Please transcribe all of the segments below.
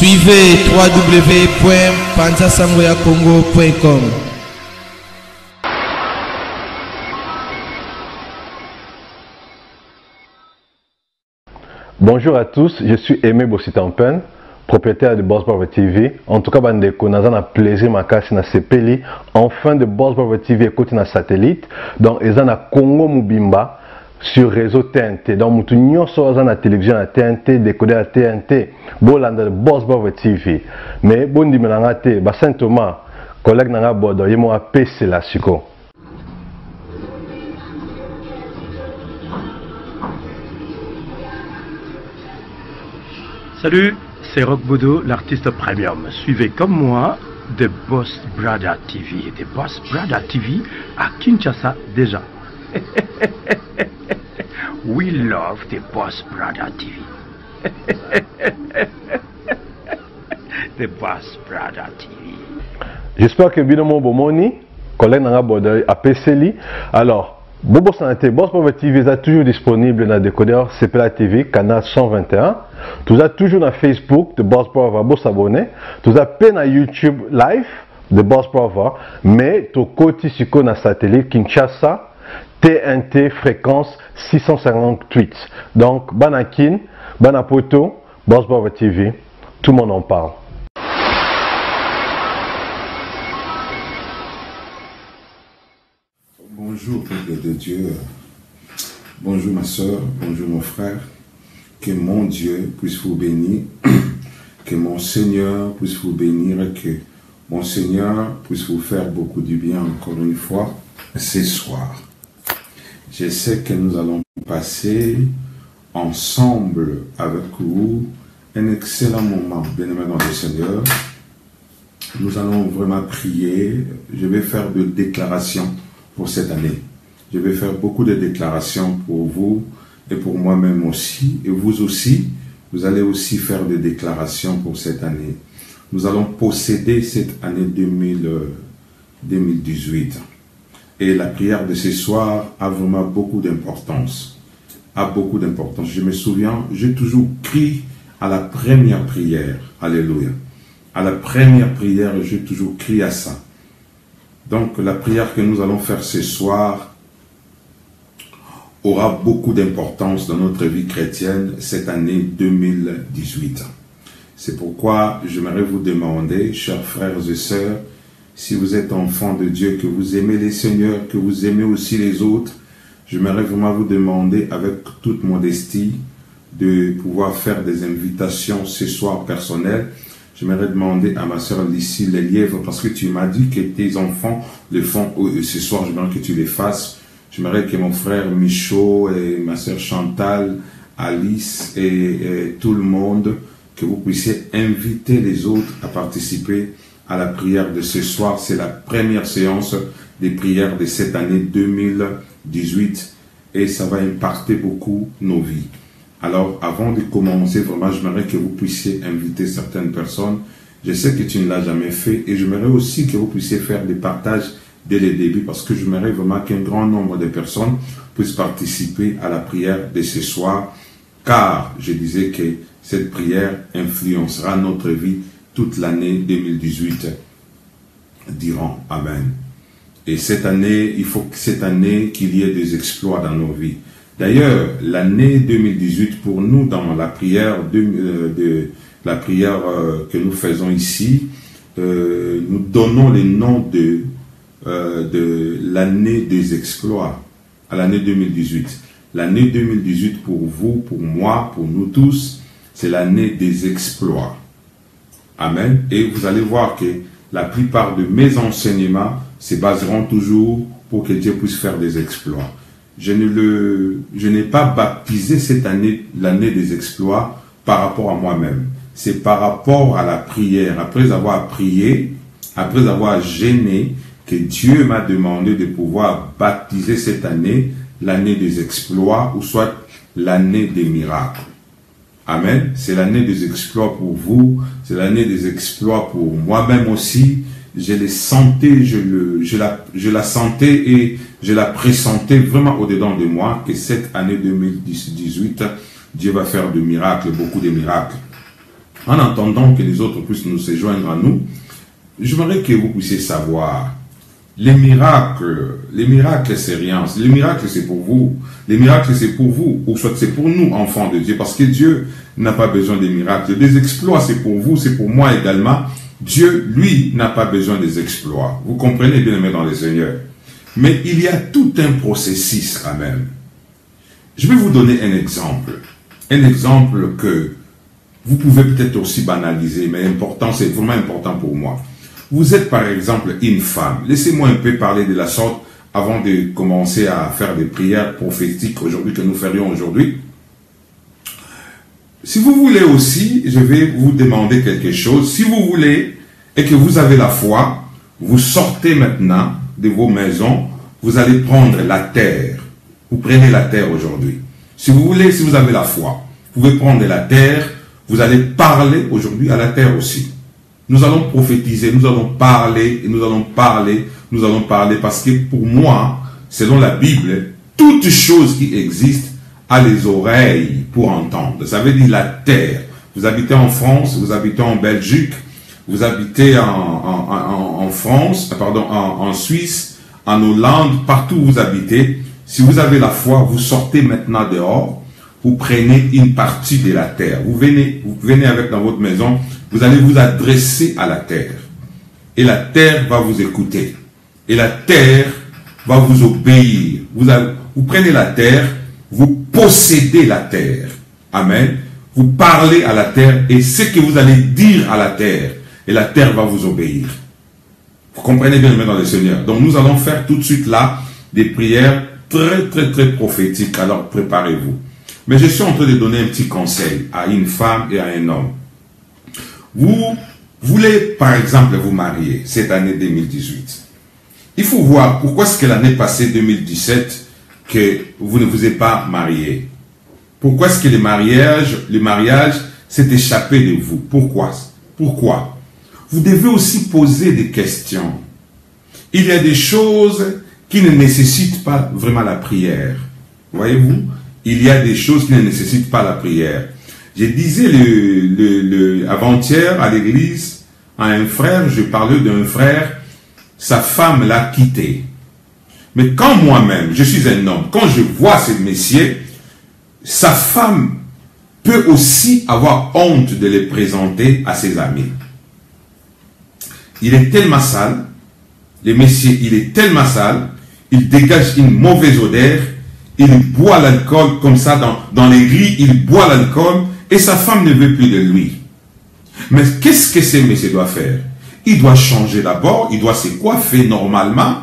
Suivez www.panzasamboyacongo.com. Bonjour à tous, je suis Aimé Bossitampen, propriétaire de Boss Brother TV. En tout cas, bandeko, nous avons un plaisir makasi na sepeli. Enfin de Boss Brother TV écoute na satellite. Donc, ils ont na Congo Mubimba sur réseau TNT. Donc, mutu nyonso aza na télévision na TNT, décodeur à TNT. Bolanda de Boss Brother TV. Mais bon di menanga te, ba Saint Thomas, collègue nanga bodo, yemo a PC la siko. Salut, c'est Rock Bodo, l'artiste premium. Suivez comme moi The Boss Brother TV. The Boss Brother TV à Kinshasa déjà. We love The Boss Brother TV. The Boss Brother TV. J'espère que Binomo Bomoni, collègue Nanga Bodo, a PCLI. Alors, Bobo Santé, Boss Brother TV est toujours disponible dans le décodeur CPLA TV, canal 121. Tout ça toujours dans Facebook de Boss Brother, vous s'abonner. Tout ça peine à YouTube live de Boss Brother, mais tout côté sur le satellite Kinshasa, TNT fréquence 658. Donc, Banakin, Banapoto, Boss Brother TV, tout le monde en parle. Bonjour, peuple de Dieu. Bonjour, ma soeur. Bonjour, mon frère. Que mon Dieu puisse vous bénir. Que mon Seigneur puisse vous bénir. Que mon Seigneur puisse vous faire beaucoup du bien encore une fois ce soir. Je sais que nous allons passer ensemble avec vous un excellent moment, bien-aimé dans le Seigneur. Nous allons vraiment prier. Je vais faire des déclarations pour cette année. Je vais faire beaucoup de déclarations pour vous et pour moi-même aussi. Et vous aussi, vous allez aussi faire des déclarations pour cette année. Nous allons posséder cette année 2018. Et la prière de ce soir a vraiment beaucoup d'importance. A beaucoup d'importance. Je me souviens, j'ai toujours crié à la première prière. Alléluia. À la première prière, j'ai toujours crié à ça. Donc, la prière que nous allons faire ce soir aura beaucoup d'importance dans notre vie chrétienne cette année 2018. C'est pourquoi j'aimerais vous demander, chers frères et sœurs, si vous êtes enfants de Dieu, que vous aimez les seigneurs, que vous aimez aussi les autres, j'aimerais vraiment vous demander avec toute modestie de pouvoir faire des invitations ce soir personnelles. J'aimerais demander à ma soeur Lucie les lièvres, parce que tu m'as dit que tes enfants le font ce soir, j'aimerais que tu les fasses. J'aimerais que mon frère Michaud et ma soeur Chantal, Alice et tout le monde, que vous puissiez inviter les autres à participer à la prière de ce soir. C'est la première séance des prières de cette année 2018 et ça va impacter beaucoup nos vies. Alors, avant de commencer, vraiment, j'aimerais que vous puissiez inviter certaines personnes. Je sais que tu ne l'as jamais fait et j'aimerais aussi que vous puissiez faire des partages dès le début parce que j'aimerais vraiment qu'un grand nombre de personnes puissent participer à la prière de ce soir car je disais que cette prière influencera notre vie toute l'année 2018 durant. Amen. Et cette année, il faut que cette année qu'il y ait des exploits dans nos vies. D'ailleurs, l'année 2018 pour nous dans la prière que nous faisons ici, nous donnons le nom de l'année des exploits à l'année 2018. L'année 2018 pour vous, pour moi, pour nous tous, c'est l'année des exploits. Amen. Et vous allez voir que la plupart de mes enseignements se baseront toujours pour que Dieu puisse faire des exploits. Je n'ai pas baptisé cette année, l'année des exploits, par rapport à moi-même. C'est par rapport à la prière. Après avoir prié, après avoir jeûné, que Dieu m'a demandé de pouvoir baptiser cette année, l'année des exploits, ou soit l'année des miracles. Amen. C'est l'année des exploits pour vous, c'est l'année des exploits pour moi-même aussi. Je les sentais, je la sentais et je la pressentais vraiment au-dedans de moi que cette année 2018, Dieu va faire de miracles, beaucoup de miracles. en attendant que les autres puissent nous se joindre à nous, j'aimerais que vous puissiez savoir, les miracles c'est rien, les miracles c'est pour vous, les miracles c'est pour vous, ou soit c'est pour nous, enfants de Dieu, parce que Dieu n'a pas besoin des miracles, des exploits c'est pour vous, c'est pour moi également. Dieu, lui, n'a pas besoin des exploits. Vous comprenez bien, aimés dans le Seigneur. Mais il y a tout un processus quand même. Je vais vous donner un exemple. Un exemple que vous pouvez peut-être aussi banaliser, mais important, c'est vraiment important pour moi. Vous êtes par exemple une femme. Laissez-moi un peu parler de la sorte avant de commencer à faire des prières prophétiques aujourd'hui que nous ferions aujourd'hui. Si vous voulez aussi, je vais vous demander quelque chose. Si vous voulez et que vous avez la foi, vous sortez maintenant de vos maisons, vous allez prendre la terre. Vous prenez la terre aujourd'hui. Si vous voulez, si vous avez la foi, vous pouvez prendre la terre, vous allez parler aujourd'hui à la terre aussi. Nous allons prophétiser, nous allons parler, et nous allons parler, parce que pour moi, selon la Bible, toute chose qui existe a les oreilles pour entendre. Ça veut dire la terre. Vous habitez en France, vous habitez en Belgique, vous habitez en France, pardon, en Suisse, en Hollande, partout où vous habitez. Si vous avez la foi, vous sortez maintenant dehors, vous prenez une partie de la terre. Vous venez avec dans votre maison, vous allez vous adresser à la terre. Et la terre va vous écouter. Et la terre va vous obéir. Vous prenez la terre, vous possédez la terre. Amen. Vous parlez à la terre et ce que vous allez dire à la terre, et la terre va vous obéir. Vous comprenez bien maintenant le Seigneur. Donc nous allons faire tout de suite là des prières très prophétiques. Alors préparez-vous. Mais je suis en train de donner un petit conseil à une femme et à un homme. Vous voulez par exemple vous marier cette année 2018. Il faut voir pourquoi est-ce que l'année passée 2017 que vous ne vous êtes pas marié. Pourquoi est-ce que le mariage s'est échappé de vous? Pourquoi? Vous devez aussi poser des questions. Il y a des choses qui ne nécessitent pas vraiment la prière. Voyez-vous? Il y a des choses qui ne nécessitent pas la prière. Je disais avant-hier à l'église à un frère, je parlais d'un frère, sa femme l'a quitté. Mais quand moi-même, je suis un homme, quand je vois ce monsieur, sa femme peut aussi avoir honte de les présenter à ses amis. Il est tellement sale, le monsieur, il est tellement sale, il dégage une mauvaise odeur, il boit l'alcool comme ça dans les grilles, il boit l'alcool et sa femme ne veut plus de lui. Mais qu'est-ce que ce monsieur doit faire? Il doit changer d'abord, il doit se coiffer normalement,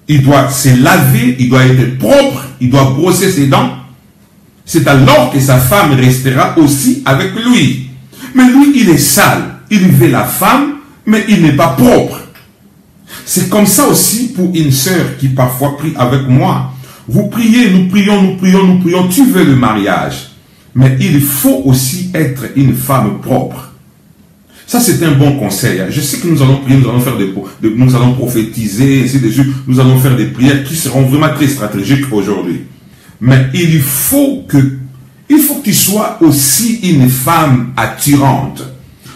il doit se laver, il doit être propre, il doit brosser ses dents. C'est alors que sa femme restera aussi avec lui. Mais lui, il est sale, il veut la femme, mais il n'est pas propre. C'est comme ça aussi pour une sœur qui parfois prie avec moi. Vous priez, nous prions, tu veux le mariage. Mais il faut aussi être une femme propre. Ça, c'est un bon conseil. Je sais que nous allons prier, nous allons faire nous allons prophétiser, ainsi de suite. Nous allons faire des prières qui seront vraiment très stratégiques aujourd'hui. Mais il faut que tu sois aussi une femme attirante.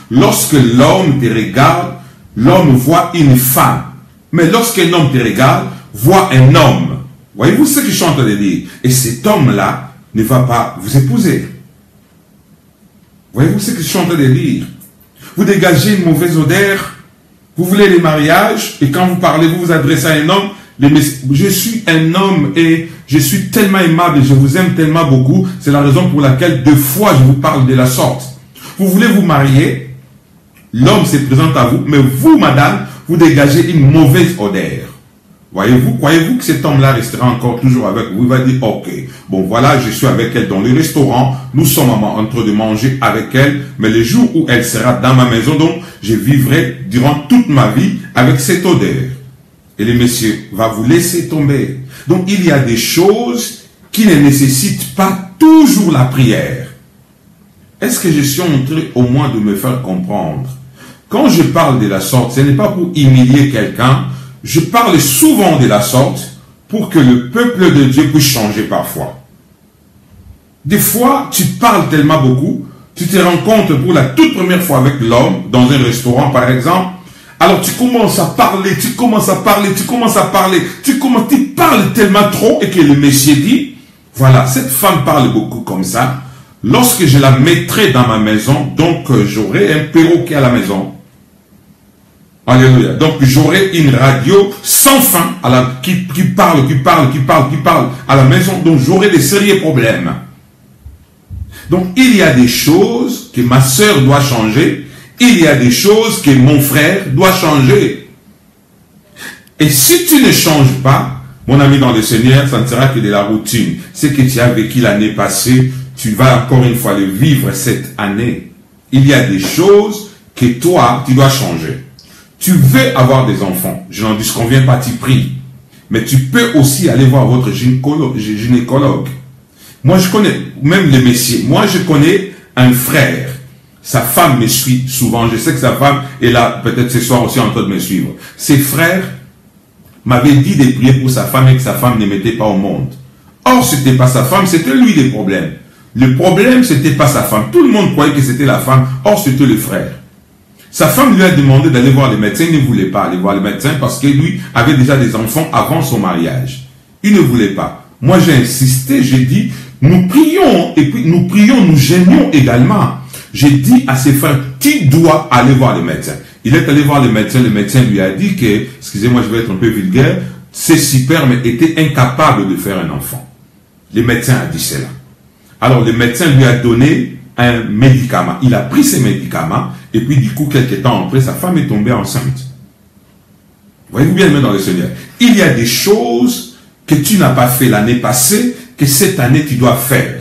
Lorsque l'homme te regarde, l'homme voit une femme. Mais lorsqu'un homme te regarde, voit un homme. Voyez-vous ce que je suis en train de dire? Et cet homme-là ne va pas vous épouser. Voyez-vous ce que je suis en train de dire? Vous dégagez une mauvaise odeur, vous voulez les mariages, et quand vous parlez, vous vous adressez à un homme, je suis un homme et je suis tellement aimable et je vous aime tellement beaucoup, c'est la raison pour laquelle deux fois je vous parle de la sorte. Vous voulez vous marier, l'homme se présente à vous, mais vous, madame, vous dégagez une mauvaise odeur. Voyez-vous, croyez-vous que cet homme-là restera encore toujours avec vous? Il va dire, ok, bon voilà, je suis avec elle dans le restaurant, nous sommes en train de manger avec elle, mais le jour où elle sera dans ma maison, donc, je vivrai durant toute ma vie avec cette odeur. Et le monsieur va vous laisser tomber. Donc, il y a des choses qui ne nécessitent pas toujours la prière. Est-ce que je suis en train au moins de me faire comprendre? Quand je parle de la sorte, ce n'est pas pour humilier quelqu'un. Je parle souvent de la sorte pour que le peuple de Dieu puisse changer parfois. Des fois, tu parles tellement beaucoup, Tu te rencontres pour la toute première fois avec l'homme dans un restaurant par exemple. Alors tu commences à parler, tu parles tellement trop et que le monsieur dit, voilà, cette femme parle beaucoup comme ça. Lorsque je la mettrai dans ma maison, donc j'aurai un perroquet à la maison. Alléluia. Donc j'aurai une radio sans fin qui parle à la maison. Donc j'aurai des sérieux problèmes. Donc il y a des choses que ma soeur doit changer. Il y a des choses que mon frère doit changer. Et si tu ne changes pas, mon ami dans le Seigneur, ça ne sera que de la routine. Ce que tu as vécu l'année passée, tu vas encore une fois le vivre cette année. Il y a des choses que toi, tu dois changer. Tu veux avoir des enfants, je n'en disconviens pas, tu pries. Mais tu peux aussi aller voir votre gynécologue. Moi, je connais, même les messieurs, moi, je connais un frère. Sa femme me suit souvent. Je sais que sa femme est là, peut-être ce soir aussi en train de me suivre. Ses frères m'avaient dit de prier pour sa femme et que sa femme ne mettait pas au monde. Or, ce n'était pas sa femme, c'était lui les problèmes. Le problème, ce n'était pas sa femme. Tout le monde croyait que c'était la femme. Or, c'était le frère. Sa femme lui a demandé d'aller voir le médecin. Il ne voulait pas aller voir le médecin parce que lui avait déjà des enfants avant son mariage. Il ne voulait pas. Moi, j'ai insisté, j'ai dit, nous prions, et puis nous prions, nous gênions également. J'ai dit à ses frères, tu dois aller voir le médecin. Il est allé voir le médecin lui a dit que, excusez-moi, je vais être un peu vulgaire, c'est super, mais était incapable de faire un enfant. Le médecin a dit cela. Alors le médecin lui a donné un médicament. Il a pris ces médicaments, et puis du coup, quelques temps après, sa femme est tombée enceinte. Voyez-vous bien, dans le Seigneur. Il y a des choses que tu n'as pas fait l'année passée, que cette année tu dois faire.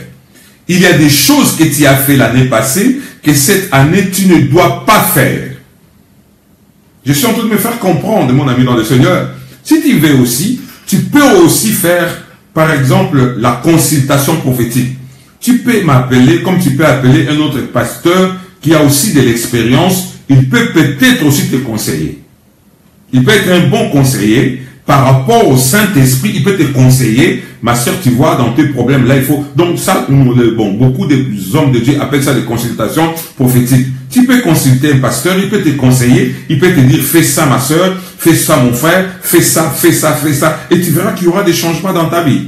Il y a des choses que tu as fait l'année passée, que cette année tu ne dois pas faire. Je suis en train de me faire comprendre, mon ami dans le Seigneur. Si tu veux aussi, tu peux aussi faire, par exemple, la consultation prophétique. Tu peux m'appeler, comme tu peux appeler un autre pasteur qui a aussi de l'expérience. Il peut peut-être aussi te conseiller. Il peut être un bon conseiller. Par rapport au Saint-Esprit, il peut te conseiller. Ma soeur, tu vois, dans tes problèmes, là, il faut... Donc ça, bon, beaucoup hommes de Dieu appellent ça des consultations prophétiques. Tu peux consulter un pasteur, il peut te conseiller, il peut te dire, fais ça, ma soeur, fais ça, mon frère, fais ça, fais ça, fais ça. Et tu verras qu'il y aura des changements dans ta vie.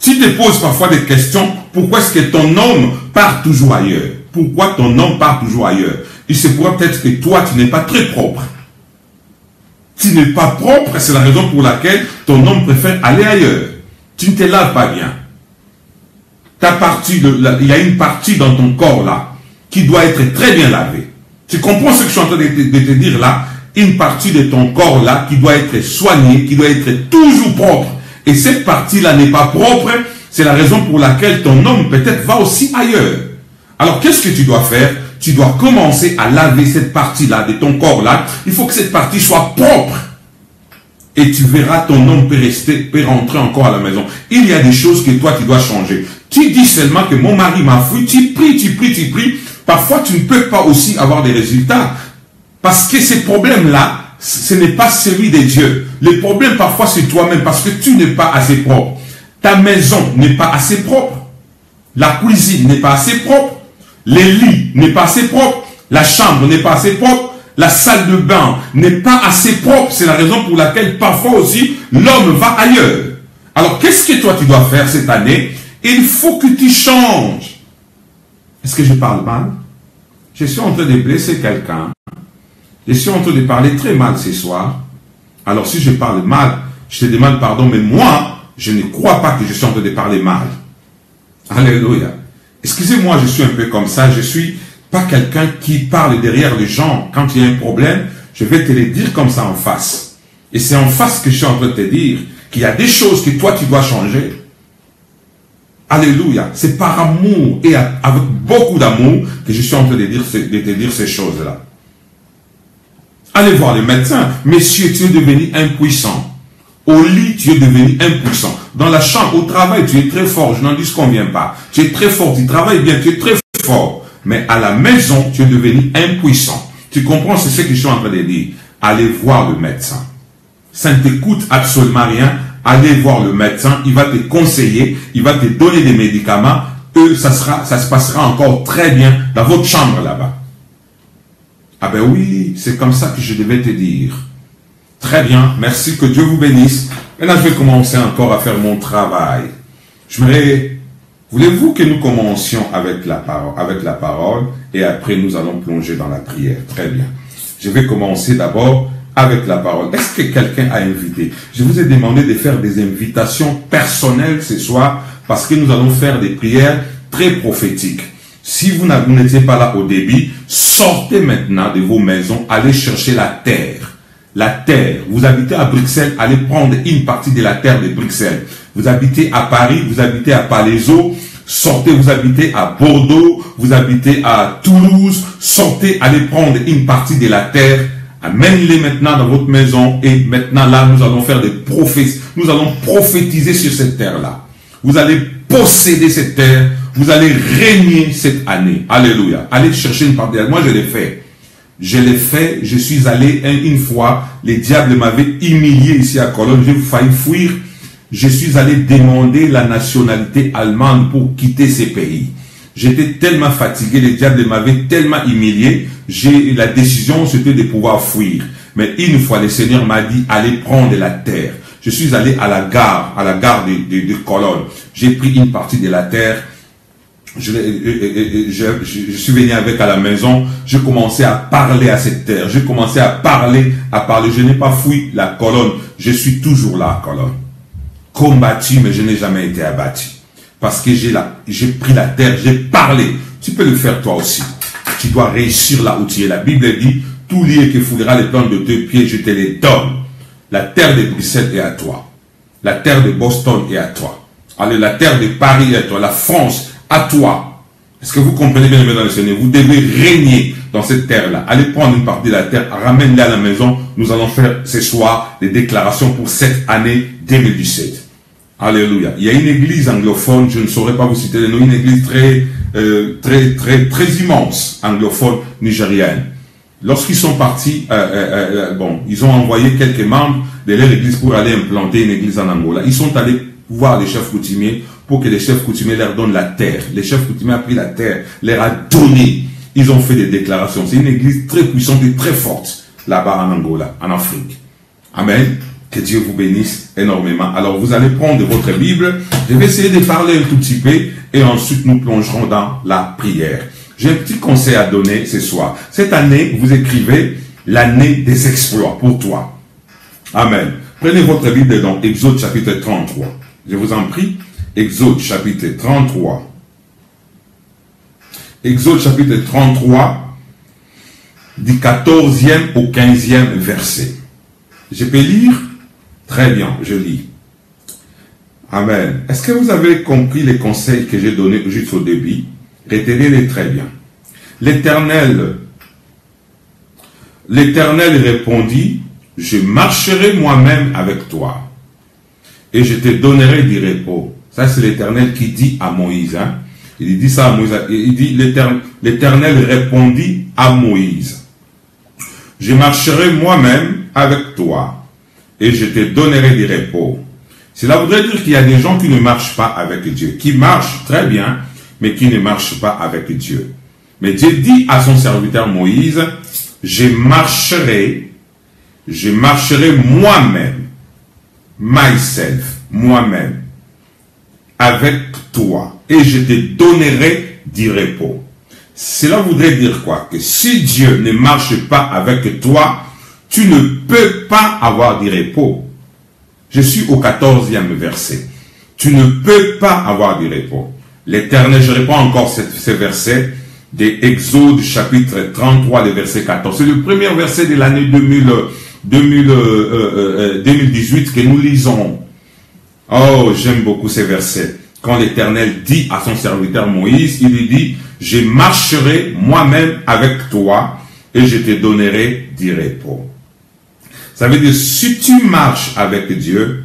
Tu te poses parfois des questions, pourquoi est-ce que ton homme part toujours ailleurs? Pourquoi ton homme part toujours ailleurs? Il se pourrait peut-être que toi, tu n'es pas très propre. Tu n'es pas propre, c'est la raison pour laquelle ton homme préfère aller ailleurs. Tu ne te laves pas bien. Il y a une partie dans ton corps là qui doit être très bien lavée. Tu comprends ce que je suis en train de te dire là? Une partie de ton corps là qui doit être soignée, qui doit être toujours propre. Et cette partie là n'est pas propre, c'est la raison pour laquelle ton homme peut-être va aussi ailleurs. Alors qu'est-ce que tu dois faire? Tu dois commencer à laver cette partie-là de ton corps-là. Il faut que cette partie soit propre. Et tu verras ton homme peut rentrer encore à la maison. Il y a des choses que toi, tu dois changer. Tu dis seulement que mon mari m'a fui. Tu pries. Parfois, tu ne peux pas aussi avoir des résultats. Parce que ces problèmes-là, ce n'est pas celui de Dieu. Les problèmes, parfois, c'est toi-même. Parce que tu n'es pas assez propre. Ta maison n'est pas assez propre. La cuisine n'est pas assez propre. Les lits n'est pas assez propre, la chambre n'est pas assez propre, la salle de bain n'est pas assez propre. C'est la raison pour laquelle parfois aussi l'homme va ailleurs. Alors qu'est-ce que toi tu dois faire cette année? Il faut que tu changes. Est-ce que je parle mal? Je suis en train de blesser quelqu'un. Je suis en train de parler très mal ce soir. Alors si je parle mal, je te demande pardon, mais moi, je ne crois pas que je suis en train de parler mal. Alléluia. Excusez-moi, je suis un peu comme ça, je suis pas quelqu'un qui parle derrière les gens. Quand il y a un problème, je vais te le dire comme ça en face. Et c'est en face que je suis en train de te dire qu'il y a des choses que toi tu dois changer. Alléluia. C'est par amour et avec beaucoup d'amour que je suis en train de te dire ces choses-là. Allez voir le médecin. Messieurs, tu es devenu impuissant. Au lit, tu es devenu impuissant. Dans la chambre, au travail, tu es très fort. Je n'en disconviens pas. Tu es très fort. Tu travailles bien. Tu es très fort. Mais à la maison, tu es devenu impuissant. Tu comprends? C'est ce que je suis en train de dire. Allez voir le médecin. Ça ne t'écoute absolument rien. Allez voir le médecin. Il va te conseiller. Il va te donner des médicaments. ça se passera encore très bien dans votre chambre là-bas. Ah ben oui, c'est comme ça que je devais te dire. Très bien, merci, que Dieu vous bénisse. Maintenant, je vais commencer encore à faire mon travail. Voulez-vous que nous commencions avec la parole et après nous allons plonger dans la prière? Très bien. Je vais commencer d'abord avec la parole. Est-ce que quelqu'un a invité? Je vous ai demandé de faire des invitations personnelles ce soir parce que nous allons faire des prières très prophétiques. Si vous n'étiez pas là au début, sortez maintenant de vos maisons, allez chercher la terre. La terre. Vous habitez à Bruxelles, allez prendre une partie de la terre de Bruxelles. Vous habitez à Paris, vous habitez à Palaiseau, sortez, vous habitez à Bordeaux, vous habitez à Toulouse, sortez, allez prendre une partie de la terre, amène-les maintenant dans votre maison et maintenant là, nous allons faire des prophéties. Nous allons prophétiser sur cette terre-là. Vous allez posséder cette terre, vous allez régner cette année. Alléluia. Allez chercher une partie de la terre. Moi, je l'ai fait. Je l'ai fait, je suis allé une fois, les diables m'avaient humilié ici à Cologne, j'ai failli fuir. Je suis allé demander la nationalité allemande pour quitter ces pays. J'étais tellement fatigué, les diables m'avaient tellement humilié, la décision c'était de pouvoir fuir. Mais une fois, le Seigneur m'a dit, allez prendre la terre. Je suis allé à la gare de Cologne. J'ai pris une partie de la terre. Je suis venu avec à la maison, je commençais à parler à cette terre, je commençais à parler, je n'ai pas fui la colonne, je suis toujours là à Cologne. Combattu, mais je n'ai jamais été abattu. Parce que j'ai pris la terre, j'ai parlé. Tu peux le faire toi aussi. Tu dois réussir là où tu es. La Bible dit, tout lieu que foulera les plantes de tes pieds, je te les donne. La terre de Bruxelles est à toi. La terre de Boston est à toi. Allez, la terre de Paris est à toi. La France, à toi. Est-ce que vous comprenez bien, mesdames et messieurs? Vous devez régner dans cette terre-là. Allez prendre une partie de la terre, ramène-la à la maison. Nous allons faire ce soir des déclarations pour cette année 2017. Alléluia. Il y a une église anglophone, je ne saurais pas vous citer le nom, une église très immense, anglophone, nigérienne. Lorsqu'ils sont partis, ils ont envoyé quelques membres de leur église pour aller implanter une église en Angola. Ils sont allés voir les chefs coutumiers pour que les chefs coutumiers leur donnent la terre. Les chefs coutumiers ont pris la terre, leur a donné. Ils ont fait des déclarations. C'est une église très puissante et très forte là-bas en Angola, en Afrique. Amen. Que Dieu vous bénisse énormément. Alors vous allez prendre votre Bible. Je vais essayer de parler un tout petit peu et ensuite nous plongerons dans la prière. J'ai un petit conseil à donner ce soir. Cette année, vous écrivez l'année des exploits pour toi. Amen. Prenez votre Bible dans Exode chapitre 33. Je vous en prie. Exode chapitre 33. Exode chapitre 33, du 14e au 15e verset. Je peux lire? Très bien, je lis. Amen. Est-ce que vous avez compris les conseils que j'ai donnés juste au début? Retenez-les très bien. L'Éternel répondit, je marcherai moi-même avec toi et je te donnerai du repos. Ça, c'est l'Éternel qui dit à Moïse. Hein? Il dit ça à Moïse. Il dit, l'Éternel répondit à Moïse, je marcherai moi-même avec toi et je te donnerai du repos. Cela voudrait dire qu'il y a des gens qui ne marchent pas avec Dieu, qui marchent très bien, mais qui ne marchent pas avec Dieu. Mais Dieu dit à son serviteur Moïse, je marcherai moi-même, moi-même, avec toi, et je te donnerai du repos. Cela voudrait dire quoi? Que si Dieu ne marche pas avec toi, tu ne peux pas avoir du repos. Je suis au 14e verset. Tu ne peux pas avoir du repos. L'Éternel, je reprends encore ce verset d'Exode chapitre 33, le verset 14. C'est le premier verset de l'année 2018 que nous lisons. Oh, j'aime beaucoup ces versets. Quand l'Éternel dit à son serviteur Moïse, il lui dit, je marcherai moi-même avec toi et je te donnerai du repos. Ça veut dire, si tu marches avec Dieu,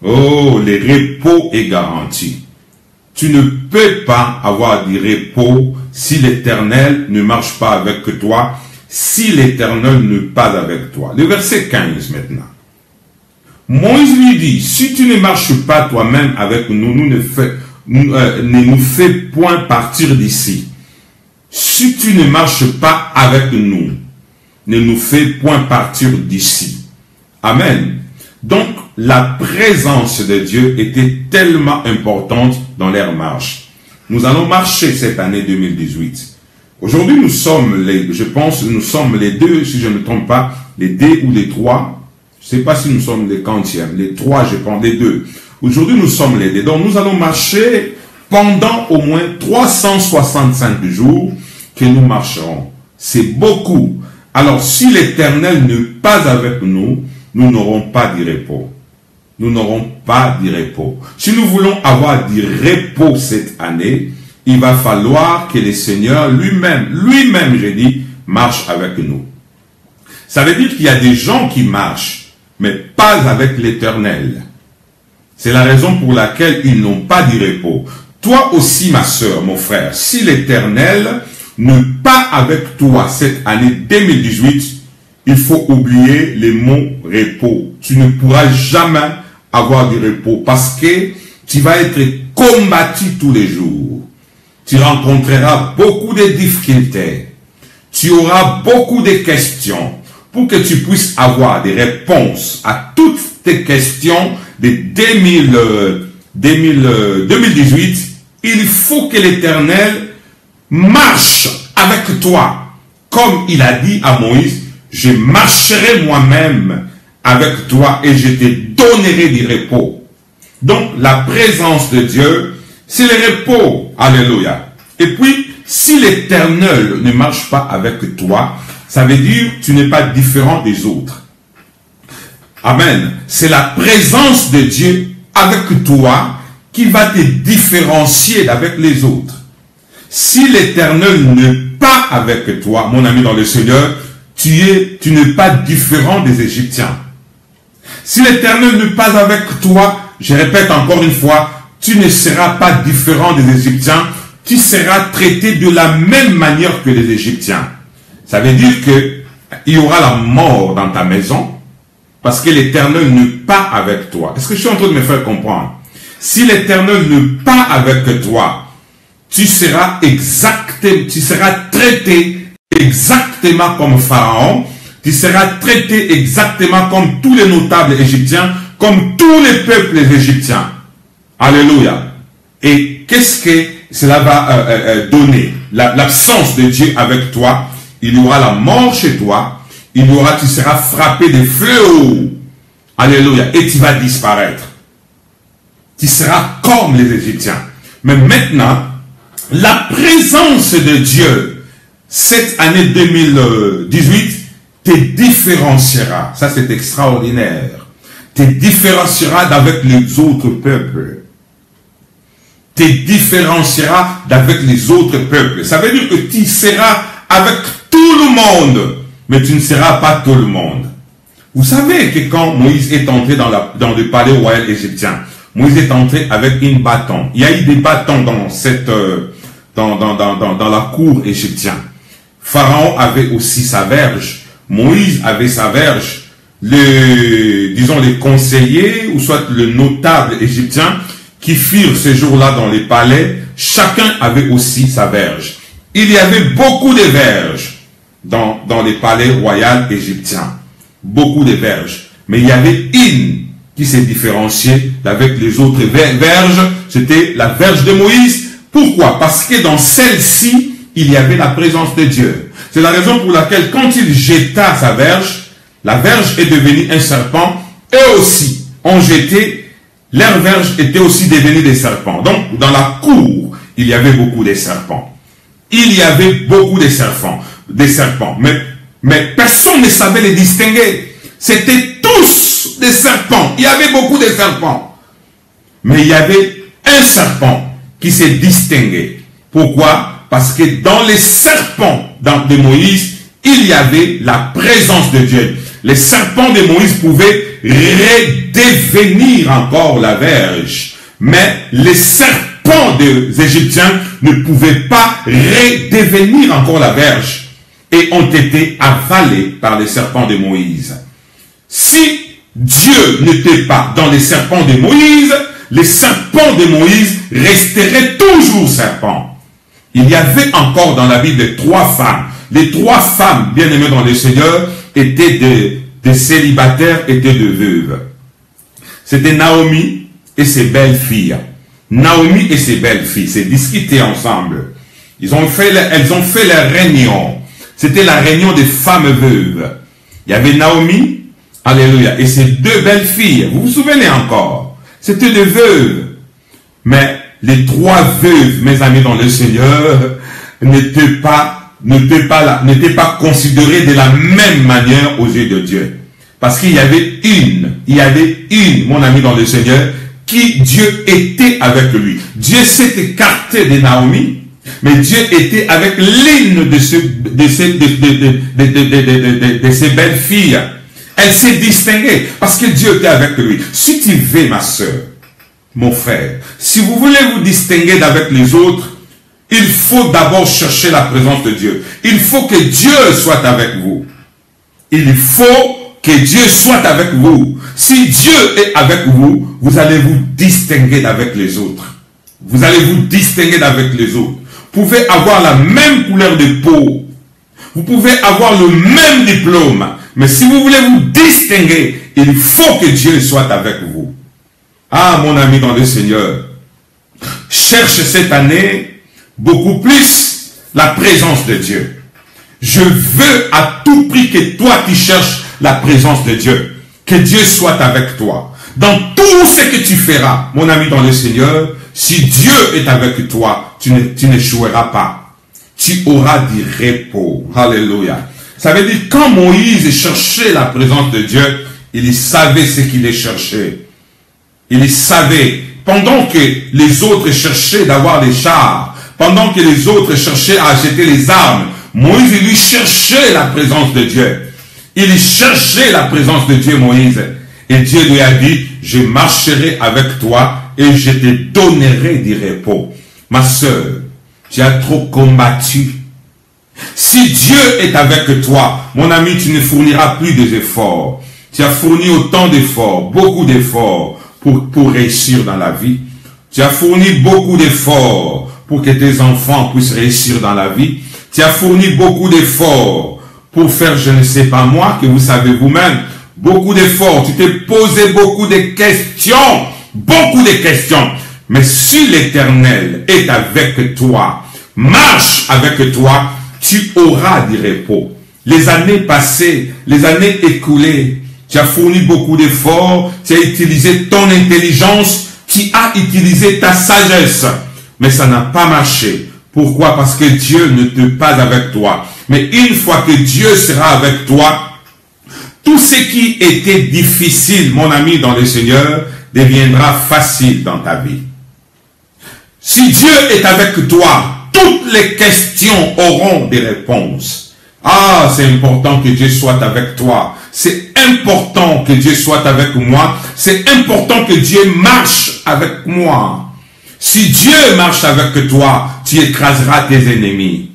oh, le repos est garanti. Tu ne peux pas avoir du repos si l'Éternel ne marche pas avec toi, si l'Éternel n'est pas avec toi. Le verset 15 maintenant. Moïse lui dit, si tu ne marches pas toi-même avec nous, ne nous fait point partir d'ici. Si tu ne marches pas avec nous, ne nous fais point partir d'ici. Amen. Donc, la présence de Dieu était tellement importante dans leur marche. Nous allons marcher cette année 2018. Aujourd'hui, nous sommes nous sommes les deux, si je ne me trompe pas, les deux ou les trois. Je ne sais pas si nous sommes les quantièmes, les trois, je pense, les deux. Aujourd'hui, nous sommes les deux. Donc, nous allons marcher pendant au moins 365 jours que nous marcherons. C'est beaucoup. Alors, si l'Éternel n'est pas avec nous, nous n'aurons pas de repos. Nous n'aurons pas de repos. Si nous voulons avoir du repos cette année, il va falloir que le Seigneur lui-même, je dis, marche avec nous. Ça veut dire qu'il y a des gens qui marchent, mais pas avec l'Éternel. C'est la raison pour laquelle ils n'ont pas de repos. Toi aussi, ma sœur, mon frère, si l'Éternel n'est pas avec toi cette année 2018, il faut oublier les mots repos. Tu ne pourras jamais avoir du repos parce que tu vas être combattu tous les jours. Tu rencontreras beaucoup de difficultés. Tu auras beaucoup de questions. Pour que tu puisses avoir des réponses à toutes tes questions de 2018, il faut que l'Éternel marche avec toi. Comme il a dit à Moïse, je marcherai moi-même avec toi et je te donnerai du repos. Donc, la présence de Dieu, c'est le repos. Alléluia. Et puis, si l'Éternel ne marche pas avec toi, ça veut dire que tu n'es pas différent des autres. Amen. C'est la présence de Dieu avec toi qui va te différencier d'avec les autres. Si l'Éternel n'est pas avec toi, mon ami dans le Seigneur, tu n'es pas différent des Égyptiens. Si l'Éternel n'est pas avec toi, je répète encore une fois, tu ne seras pas différent des Égyptiens, tu seras traité de la même manière que les Égyptiens. Ça veut dire qu'il y aura la mort dans ta maison, parce que l'Éternel n'est pas avec toi. Est-ce que je suis en train de me faire comprendre? Si l'Éternel n'est pas avec toi, tu seras traité exactement comme Pharaon, tu seras traité exactement comme tous les notables égyptiens, comme tous les peuples égyptiens. Alléluia. Et qu'est-ce que cela va donner? L'absence de Dieu avec toi, il y aura la mort chez toi, tu seras frappé de fléaux. Alléluia. Et tu vas disparaître. Tu seras comme les Égyptiens. Mais maintenant, la présence de Dieu, cette année 2018, te différenciera. Ça, c'est extraordinaire. Te différenciera d'avec les autres peuples. Te différenciera d'avec les autres peuples. Ça veut dire que tu seras avec tout le monde, mais tu ne seras pas tout le monde. Vous savez que quand Moïse est entré dans le palais royal égyptien, Moïse est entré avec une bâton. Il y a eu des bâtons dans dans la cour égyptienne. Pharaon avait aussi sa verge. Moïse avait sa verge. Disons les conseillers, ou soit le notable égyptien, qui firent ce jour-là dans les palais, chacun avait aussi sa verge. Il y avait beaucoup de verges dans les palais royaux égyptiens. Beaucoup de verges. Mais il y avait une qui s'est différenciée avec les autres verges. C'était la verge de Moïse. Pourquoi? Parce que dans celle-ci, il y avait la présence de Dieu. C'est la raison pour laquelle quand il jeta sa verge, la verge est devenue un serpent. Eux aussi ont jeté, leur verge était aussi devenue des serpents. Donc, dans la cour, il y avait beaucoup de serpents. Il y avait beaucoup de serpents. Mais personne ne savait les distinguer. C'était tous des serpents. Il y avait beaucoup de serpents. Mais il y avait un serpent qui s'est distingué. Pourquoi? Parce que dans les serpents de Moïse, il y avait la présence de Dieu. Les serpents de Moïse pouvaient redevenir encore la verge. Mais les serpents des Égyptiens ne pouvaient pas redevenir encore la verge. Et ont été avalés par les serpents de Moïse. Si Dieu n'était pas dans les serpents de Moïse, les serpents de Moïse resteraient toujours serpents. Il y avait encore dans la Bible 3 femmes. Les 3 femmes bien-aimées dans le Seigneur étaient des célibataires, étaient de veuves. C'était Naomi et ses belles-filles. Naomi et ses belles-filles, c'est discuté ensemble. Elles ont fait la réunion. C'était la réunion des femmes veuves. Il y avait Naomi, alléluia, et ses 2 belles-filles. Vous vous souvenez encore? C'était des veuves. Mais les 3 veuves, mes amis dans le Seigneur, n'étaient pas considérées de la même manière aux yeux de Dieu. Parce qu'il y avait une, mon ami dans le Seigneur, qui Dieu était avec lui. Dieu s'est écarté de Naomi, mais Dieu était avec l'une de ses belles filles. Elle s'est distinguée parce que Dieu était avec lui. Si tu veux, ma soeur, mon frère, si vous voulez vous distinguer d'avec les autres, il faut d'abord chercher la présence de Dieu. Il faut que Dieu soit avec vous. Il faut que Dieu soit avec vous. Si Dieu est avec vous, vous allez vous distinguer d'avec les autres. Vous allez vous distinguer d'avec les autres. Vous pouvez avoir la même couleur de peau. Vous pouvez avoir le même diplôme. Mais si vous voulez vous distinguer, il faut que Dieu soit avec vous. Ah, mon ami dans le Seigneur, cherche cette année beaucoup plus la présence de Dieu. Je veux à tout prix que toi tu cherches la présence de Dieu. Que Dieu soit avec toi. Dans tout ce que tu feras, mon ami dans le Seigneur, si Dieu est avec toi, tu n'échoueras pas. Tu auras du repos. Alléluia. Ça veut dire quand Moïse cherchait la présence de Dieu, il savait ce qu'il cherchait. Il savait, pendant que les autres cherchaient d'avoir des chars, pendant que les autres cherchaient à acheter les armes, Moïse lui cherchait la présence de Dieu. Il cherchait la présence de Dieu, Moïse. Et Dieu lui a dit, je marcherai avec toi et je te donnerai du repos. Ma soeur, tu as trop combattu. Si Dieu est avec toi, mon ami, tu ne fourniras plus des efforts. Tu as fourni autant d'efforts, beaucoup d'efforts pour réussir dans la vie. Tu as fourni beaucoup d'efforts pour que tes enfants puissent réussir dans la vie. Tu as fourni beaucoup d'efforts pour faire, je ne sais pas moi, que vous savez vous-même, beaucoup d'efforts. Tu t'es posé beaucoup de questions, beaucoup de questions. Mais si l'Éternel est avec toi, marche avec toi, tu auras du repos. Les années passées, les années écoulées, tu as fourni beaucoup d'efforts, tu as utilisé ton intelligence, tu as utilisé ta sagesse, mais ça n'a pas marché. Pourquoi? Parce que Dieu ne te pas avec toi. Mais une fois que Dieu sera avec toi, tout ce qui était difficile, mon ami dans le Seigneur, deviendra facile dans ta vie. Si Dieu est avec toi, toutes les questions auront des réponses. Ah, c'est important que Dieu soit avec toi. C'est important que Dieu soit avec moi. C'est important que Dieu marche avec moi. Si Dieu marche avec toi, tu écraseras tes ennemis.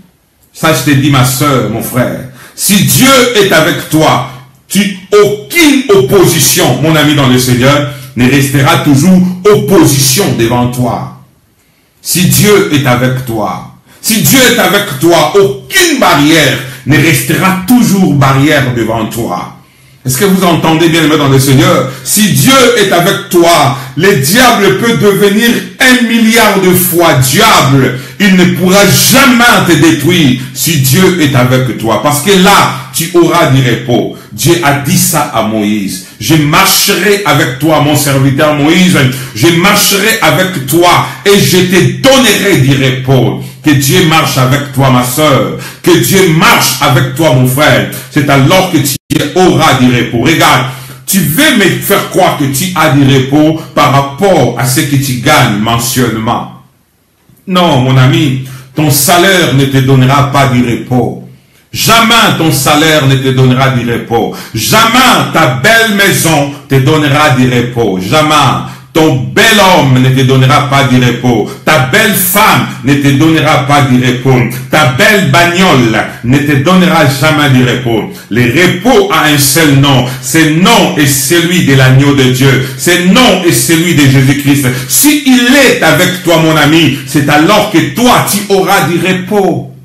Ça, je te dis, ma soeur, mon frère. Si Dieu est avec toi, aucune opposition, mon ami dans le Seigneur, ne restera toujours opposition devant toi. Si Dieu est avec toi, si Dieu est avec toi, aucune barrière ne restera toujours barrière devant toi. Est-ce que vous entendez bien dans le Seigneur? Si Dieu est avec toi, le diable peut devenir 1 milliard de fois diable. Il ne pourra jamais te détruire si Dieu est avec toi. Parce que là, tu auras du repos. Dieu a dit ça à Moïse. Je marcherai avec toi, mon serviteur Moïse. Je marcherai avec toi et je te donnerai du repos. Que Dieu marche avec toi, ma soeur. Que Dieu marche avec toi, mon frère. C'est alors que tu auras du repos. Regarde, tu veux me faire croire que tu as du repos par rapport à ce que tu gagnes mensuellement. Non, mon ami, ton salaire ne te donnera pas du repos. Jamais ton salaire ne te donnera du repos. Jamais ta belle maison te donnera du repos. Jamais Ton bel homme ne te donnera pas du repos. Ta belle femme ne te donnera pas du repos. Ta belle bagnole ne te donnera jamais du repos. Le repos a un seul nom. Ce nom est celui de l'agneau de Dieu. Ce nom est celui de Jésus-Christ. Si il est avec toi, mon ami, c'est alors que toi, tu auras du repos.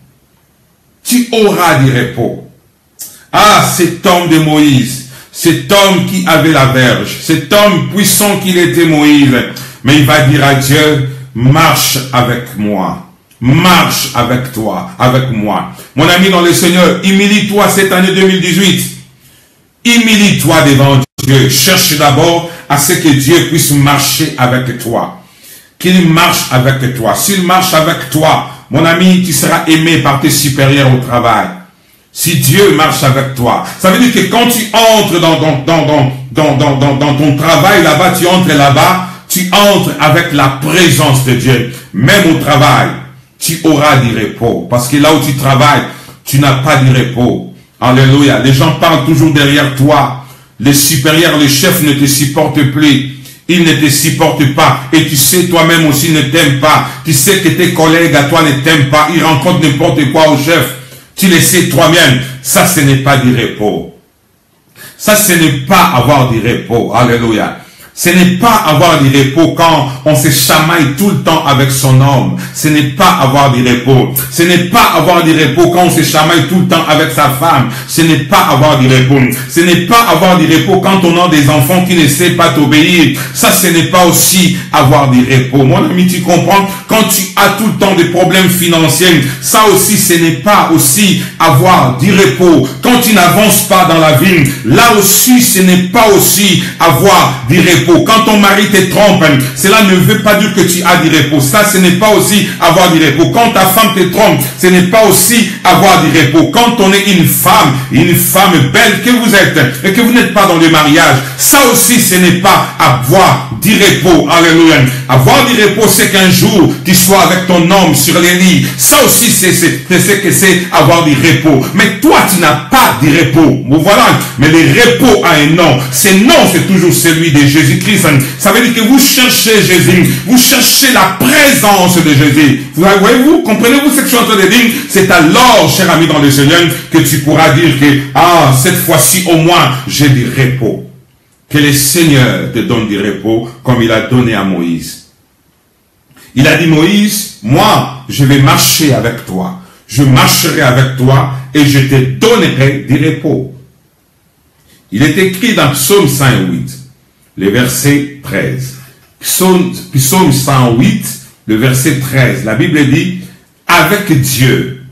Tu auras du repos. Ah, cet homme de Moïse, cet homme qui avait la verge, cet homme puissant qu'il était Moïse, mais il va dire à Dieu, marche avec moi, marche avec toi, avec moi. Mon ami dans le Seigneur, humilie-toi cette année 2018, humilie-toi devant Dieu, cherche d'abord à ce que Dieu puisse marcher avec toi, qu'il marche avec toi. S'il marche avec toi, mon ami, tu seras aimé par tes supérieurs au travail. Si Dieu marche avec toi, ça veut dire que quand tu entres dans ton travail là-bas, tu entres là-bas, tu entres avec la présence de Dieu. Même au travail, tu auras du repos. Parce que là où tu travailles, tu n'as pas de repos. Alléluia. Les gens parlent toujours derrière toi. Les supérieurs, les chefs ne te supportent plus. Ils ne te supportent pas. Et tu sais, toi-même aussi ne t'aimes pas. Tu sais que tes collègues à toi ne t'aiment pas. Ils rencontrent n'importe quoi au chef. Tu le sais toi-même, ça ce n'est pas du repos. Ça ce n'est pas avoir du repos. Alléluia. Ce n'est pas avoir du repos quand on se chamaille tout le temps avec son homme. Ce n'est pas avoir du repos. Ce n'est pas avoir du repos quand on se chamaille tout le temps avec sa femme. Ce n'est pas avoir du repos. Ce n'est pas avoir du repos quand on a des enfants qui ne savent pas t'obéir. Ça, ce n'est pas aussi avoir du repos. Mon ami, tu comprends? Quand tu as tout le temps des problèmes financiers, ça aussi, ce n'est pas aussi avoir du repos. Quand tu n'avances pas dans la vie, là aussi, ce n'est pas aussi avoir du repos. Quand ton mari te trompe, cela ne veut pas dire que tu as du repos. Ça, ce n'est pas aussi avoir du repos. Quand ta femme te trompe, ce n'est pas aussi avoir du repos. Quand on est une femme belle que vous êtes, et que vous n'êtes pas dans le mariage, ça aussi, ce n'est pas avoir du repos. Alléluia. Avoir du repos, c'est qu'un jour, tu sois avec ton homme sur les lits. Ça aussi, c'est ce que c'est avoir du repos. Mais toi, tu n'as pas de repos. Bon, voilà. Mais le repos a un nom. Ce nom, c'est toujours celui de Jésus. Christ. Ça veut dire que vous cherchez Jésus, vous cherchez la présence de Jésus. Voyez-vous, comprenez-vous ce que je suis en train de dire? C'est alors, cher ami dans le Seigneur, que tu pourras dire que, ah, cette fois-ci au moins, j'ai du repos. Que le Seigneur te donne du repos comme il a donné à Moïse. Il a dit, Moïse, moi, je vais marcher avec toi. Je marcherai avec toi et je te donnerai du repos. Il est écrit dans Psaume 108. Le verset 13. Psaume 108, le verset 13. La Bible dit, avec Dieu,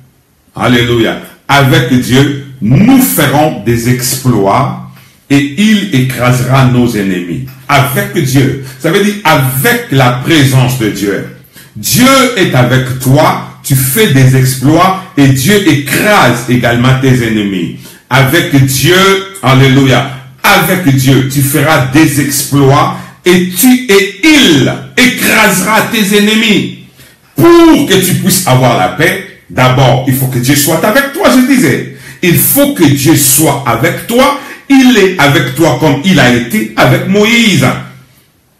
alléluia, avec Dieu, nous ferons des exploits et il écrasera nos ennemis. Avec Dieu. Ça veut dire avec la présence de Dieu. Dieu est avec toi, tu fais des exploits et Dieu écrase également tes ennemis. Avec Dieu, alléluia. Avec Dieu, tu feras des exploits et il écrasera tes ennemis. Pour que tu puisses avoir la paix, d'abord, il faut que Dieu soit avec toi, je disais. Il faut que Dieu soit avec toi. Il est avec toi comme il a été avec Moïse.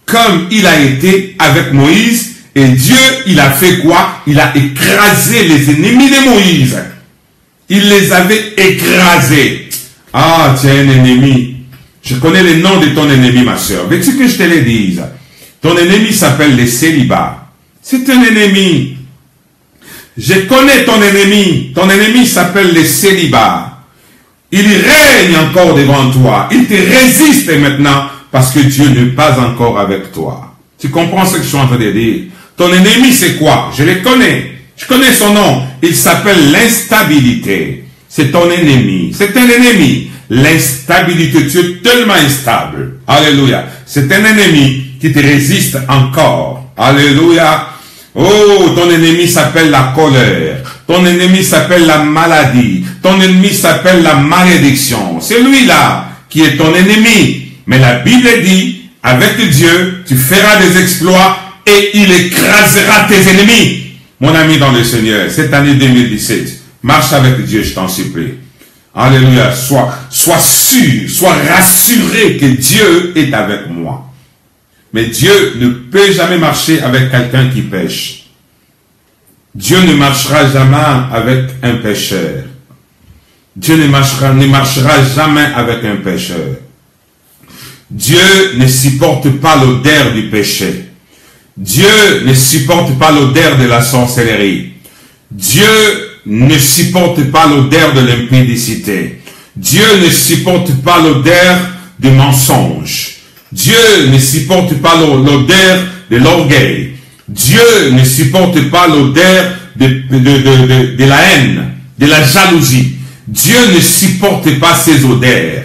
Comme il a été avec Moïse. Et Dieu, il a fait quoi? Il a écrasé les ennemis de Moïse. Il les avait écrasés. Ah, tu as un ennemi. Je connais le nom de ton ennemi, ma soeur. Veux-tu que je te le dise? Ton ennemi s'appelle le célibat. C'est un ennemi. Je connais ton ennemi. Ton ennemi s'appelle le célibat. Il règne encore devant toi. Il te résiste maintenant parce que Dieu n'est pas encore avec toi. Tu comprends ce que je suis en train de dire? Ton ennemi, c'est quoi? Je le connais. Je connais son nom. Il s'appelle l'instabilité. C'est ton ennemi. C'est un ennemi. L'instabilité, tu es tellement instable. Alléluia. C'est un ennemi qui te résiste encore. Alléluia. Oh, ton ennemi s'appelle la colère. Ton ennemi s'appelle la maladie. Ton ennemi s'appelle la malédiction. C'est lui-là qui est ton ennemi. Mais la Bible dit, avec Dieu, tu feras des exploits et il écrasera tes ennemis. Mon ami dans le Seigneur, cette année 2017, marche avec Dieu, je t'en supplie. Alléluia, sois sûr, sois rassuré que Dieu est avec moi. Mais Dieu ne peut jamais marcher avec quelqu'un qui pêche. Dieu ne marchera jamais avec un pécheur. Dieu ne marchera jamais avec un pécheur. Dieu ne supporte pas l'odeur du péché. Dieu ne supporte pas l'odeur de la sorcellerie. Dieu ne supporte pas l'odeur de l'impudicité. Dieu ne supporte pas l'odeur du mensonge. Dieu ne supporte pas l'odeur de l'orgueil. Dieu ne supporte pas l'odeur de la haine, de la jalousie. Dieu ne supporte pas ces odeurs.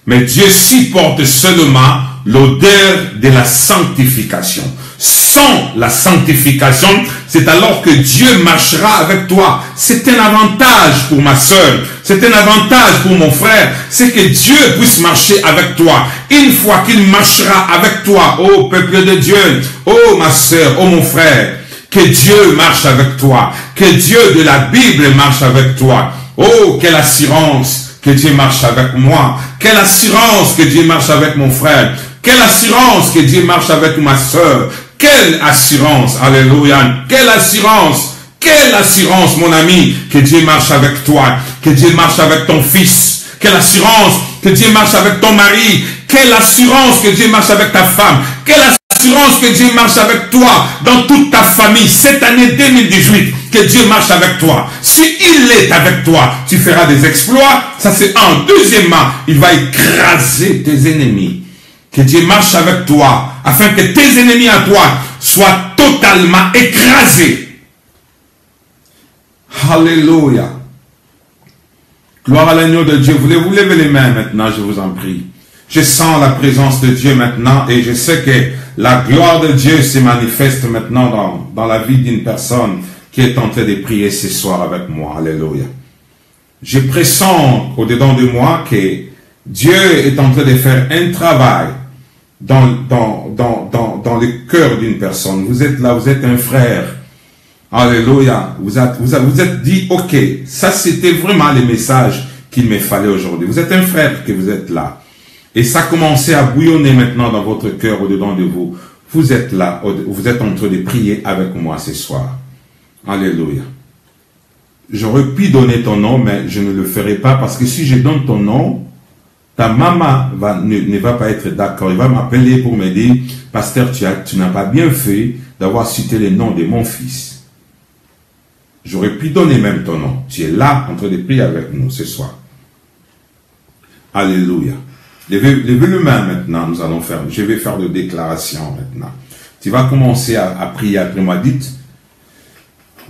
Mais Dieu supporte seulement l'odeur de la sanctification. Sans la sanctification, c'est alors que Dieu marchera avec toi. C'est un avantage pour ma soeur. C'est un avantage pour mon frère. C'est que Dieu puisse marcher avec toi. Une fois qu'il marchera avec toi, ô peuple de Dieu, ô ma soeur, ô mon frère, que Dieu marche avec toi. Que Dieu de la Bible marche avec toi. Oh, quelle assurance que Dieu marche avec moi. Quelle assurance que Dieu marche avec mon frère. Quelle assurance que Dieu marche avec ma soeur. Quelle assurance, alléluia. Quelle assurance, mon ami, que Dieu marche avec toi. Que Dieu marche avec ton fils. Quelle assurance que Dieu marche avec ton mari. Quelle assurance que Dieu marche avec ta femme. Quelle assurance que Dieu marche avec toi dans toute ta famille. Cette année 2018, que Dieu marche avec toi. Si il est avec toi, tu feras des exploits. Ça c'est un. Deuxièmement, il va écraser tes ennemis. Que Dieu marche avec toi, afin que tes ennemis à toi soient totalement écrasés. Alléluia. Gloire à l'agneau de Dieu. Voulez-vous lever les mains maintenant, je vous en prie. Je sens la présence de Dieu maintenant et je sais que la gloire de Dieu se manifeste maintenant dans la vie d'une personne qui est en train de prier ce soir avec moi. Alléluia. Je pressens au-dedans de moi que Dieu est en train de faire un travail dans le cœur d'une personne. Vous êtes là, vous êtes un frère. Alléluia. Vous êtes dit, ok, ça c'était vraiment le message qu'il me fallait aujourd'hui. Vous êtes un frère que vous êtes là. Et ça a commencé à bouillonner maintenant dans votre cœur au-dedans de vous. Vous êtes là, vous êtes en train de prier avec moi ce soir. Alléluia. J'aurais pu donner ton nom, mais je ne le ferai pas parce que si je donne ton nom, ta maman ne va pas être d'accord. Il va m'appeler pour me dire, pasteur, tu n'as pas bien fait d'avoir cité le nom de mon fils. J'aurais pu donner même ton nom. Tu es là en train de prier avec nous ce soir. Alléluia. Levez le main maintenant, nous allons faire. Je vais faire des déclarations maintenant. Tu vas commencer à prier après moi. Dites,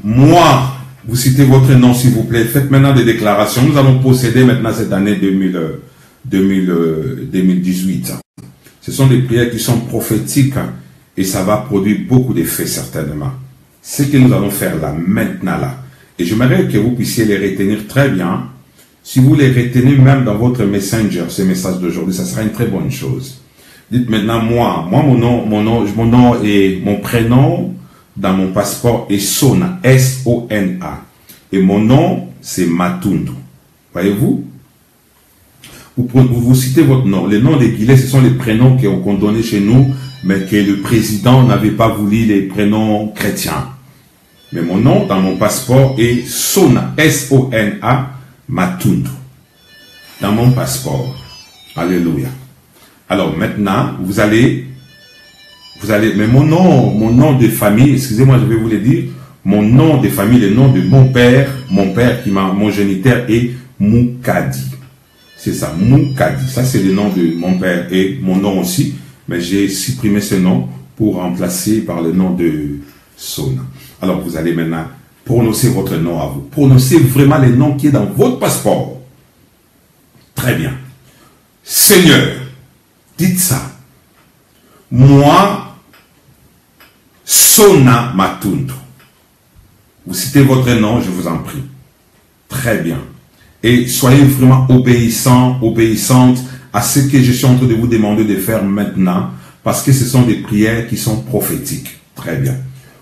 moi, vous citez votre nom s'il vous plaît. Faites maintenant des déclarations. Nous allons procéder maintenant cette année 2018. Ce sont des prières qui sont prophétiques et ça va produire beaucoup d'effets certainement. Ce que nous allons faire là, maintenant là. Et j'aimerais que vous puissiez les retenir très bien. Si vous les retenez même dans votre messenger, ce message d'aujourd'hui, ça sera une très bonne chose. Dites maintenant, mon nom et mon prénom dans mon passeport est Sona, S-O-N-A. Et mon nom, c'est Matundu. Voyez-vous? Vous citez votre nom. Les noms des Guilets, ce sont les prénoms qu'on donnait chez nous, mais que le président n'avait pas voulu les prénoms chrétiens. Mais mon nom dans mon passeport est Sona, S-O-N-A, Matundu. Dans mon passeport. Alléluia. Alors maintenant, vous allez, mais mon nom de famille, excusez-moi, je vais vous le dire, mon nom de famille, le nom de mon père mon géniteur est Moukadi. C'est ça, Moukadi. Ça, c'est le nom de mon père et mon nom aussi. Mais j'ai supprimé ce nom pour remplacer par le nom de Sona. Alors, vous allez maintenant prononcer votre nom à vous. Prononcez vraiment le nom qui est dans votre passeport. Très bien. Seigneur, dites ça. Moi, Sona Matundu. Vous citez votre nom, je vous en prie. Très bien. Et soyez vraiment obéissantes à ce que je suis en train de vous demander de faire maintenant, parce que ce sont des prières qui sont prophétiques. Très bien.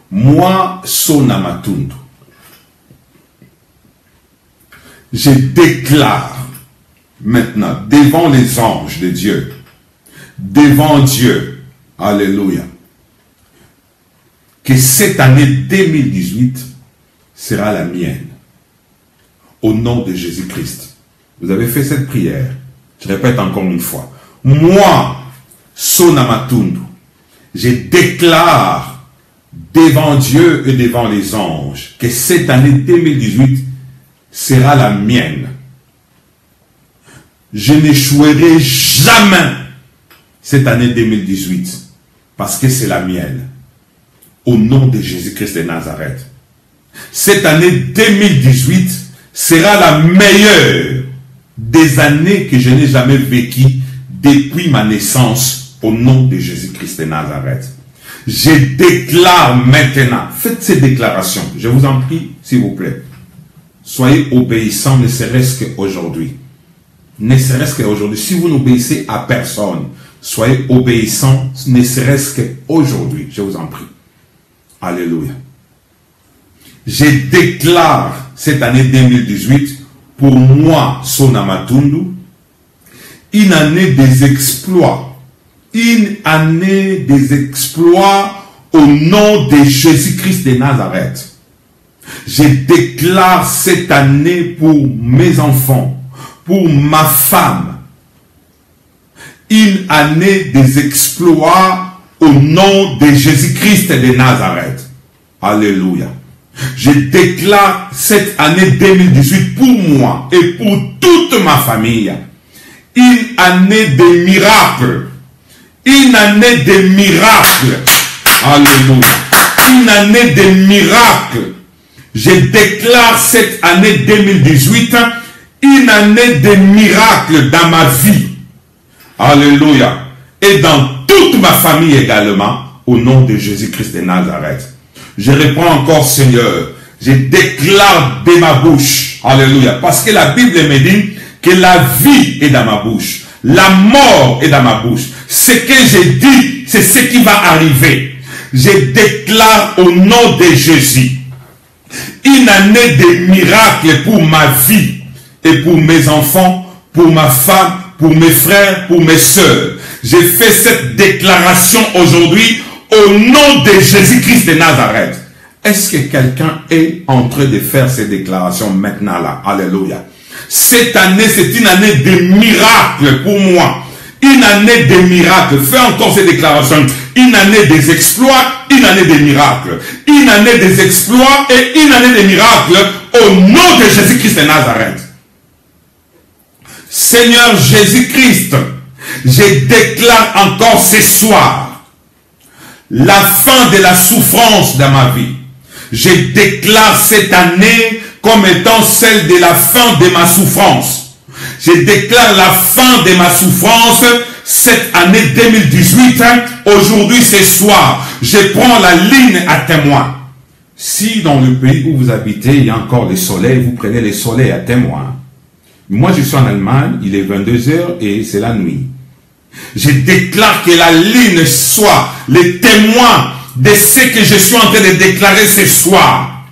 Moi, Sona Matundu, je déclare maintenant devant les anges de Dieu, devant Dieu, Alléluia. Que cette année 2018 sera la mienne. Au nom de Jésus-Christ. Vous avez fait cette prière. Je répète encore une fois. Moi, Sona Matundu, je déclare devant Dieu et devant les anges que cette année 2018 sera la mienne. Je n'échouerai jamais cette année 2018 parce que c'est la mienne. Au nom de Jésus-Christ de Nazareth. Cette année 2018 sera la meilleure des années que je n'ai jamais vécues depuis ma naissance au nom de Jésus-Christ de Nazareth. Je déclare maintenant, faites ces déclarations, je vous en prie, s'il vous plaît. Soyez obéissants, ne serait-ce qu'aujourd'hui. Ne serait-ce qu'aujourd'hui. Si vous n'obéissez à personne, soyez obéissants, ne serait-ce qu'aujourd'hui. Je vous en prie. Alléluia. Je déclare cette année 2018 pour moi, Sona Matundu, une année des exploits. Une année des exploits au nom de Jésus-Christ de Nazareth. Je déclare cette année pour mes enfants, pour ma femme, une année des exploits au nom de Jésus-Christ de Nazareth. Alléluia. Je déclare cette année 2018 pour moi et pour toute ma famille. Une année de miracles. Une année de miracles. Alléluia. Une année de miracles. Je déclare cette année 2018 une année de miracles dans ma vie. Alléluia. Et dans toute ma famille également, au nom de Jésus-Christ de Nazareth. Je réponds encore, Seigneur, je déclare de ma bouche, alléluia, parce que la Bible me dit que la vie est dans ma bouche, la mort est dans ma bouche. Ce que j'ai dit, c'est ce qui va arriver. Je déclare au nom de Jésus une année de miracles pour ma vie et pour mes enfants, pour ma femme, pour mes frères, pour mes sœurs. J'ai fait cette déclaration aujourd'hui au nom de Jésus-Christ de Nazareth. Est-ce que quelqu'un est en train de faire ces déclarations maintenant là? Alléluia. Cette année, c'est une année de miracles pour moi. Une année de miracles. Fais encore ces déclarations. Une année des exploits, une année des miracles. Une année des exploits et une année des miracles au nom de Jésus-Christ de Nazareth. Seigneur Jésus-Christ, je déclare encore ce soir la fin de la souffrance dans ma vie. Je déclare cette année comme étant celle de la fin de ma souffrance. Je déclare la fin de ma souffrance cette année 2018. Aujourd'hui, ce soir, je prends la ligne à témoin. Si dans le pays où vous habitez, il y a encore le soleil, vous prenez le soleil à témoin. Moi, je suis en Allemagne, il est 22 h et c'est la nuit. Je déclare que la ligne soit le témoin de ce que je suis en train de déclarer ce soir.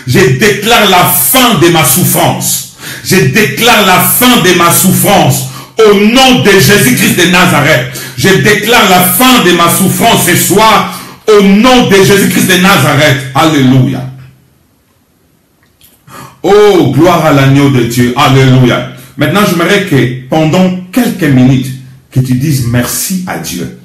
Je déclare la fin de ma souffrance. Je déclare la fin de ma souffrance au nom de Jésus-Christ de Nazareth. Je déclare la fin de ma souffrance ce soir au nom de Jésus-Christ de Nazareth. Alléluia. Oh, gloire à l'agneau de Dieu. Alléluia. Maintenant, j'aimerais que pendant quelques minutes, que tu dises merci à Dieu.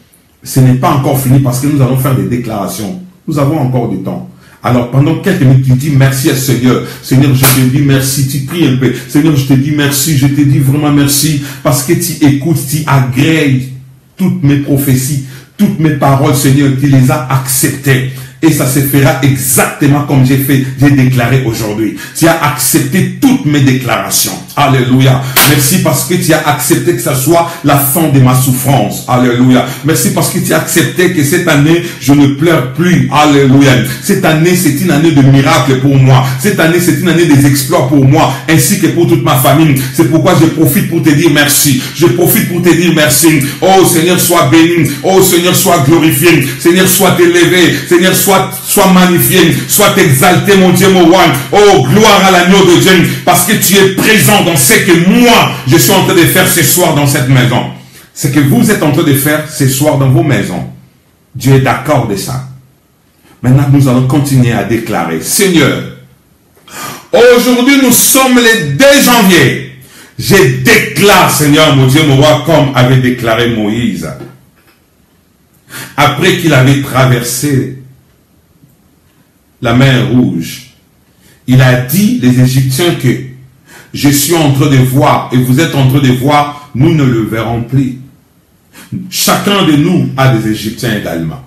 Ce n'est pas encore fini parce que nous allons faire des déclarations. Nous avons encore du temps. Alors, pendant quelques minutes, tu dis merci à Seigneur. Seigneur, je te dis merci. Tu pries un peu. Seigneur, je te dis merci. Je te dis vraiment merci parce que tu écoutes, tu agrées toutes mes prophéties, toutes mes paroles, Seigneur. Tu les as acceptées. Et ça se fera exactement comme j'ai déclaré aujourd'hui. Tu as accepté toutes mes déclarations. Alléluia. Merci parce que tu as accepté que ça soit la fin de ma souffrance. Alléluia. Merci parce que tu as accepté que cette année, je ne pleure plus. Alléluia. Cette année, c'est une année de miracles pour moi. Cette année, c'est une année des exploits pour moi, ainsi que pour toute ma famille. C'est pourquoi je profite pour te dire merci. Je profite pour te dire merci. Oh Seigneur, sois béni. Oh Seigneur, sois glorifié. Seigneur, sois élevé. Seigneur, sois magnifié, sois exalté, mon Dieu, mon roi. Oh, gloire à l'agneau de Dieu, parce que tu es présent dans ce que moi, je suis en train de faire ce soir dans cette maison. Ce que vous êtes en train de faire ce soir dans vos maisons. Dieu est d'accord de ça. Maintenant, nous allons continuer à déclarer, Seigneur, aujourd'hui nous sommes le 2 janvier. Je déclare, Seigneur, mon Dieu, mon roi, comme avait déclaré Moïse. Après qu'il avait traversé la mer Rouge, il a dit les Égyptiens que je suis en train de voir et vous êtes en train de voir, nous ne le verrons plus. Chacun de nous a des Égyptiens également.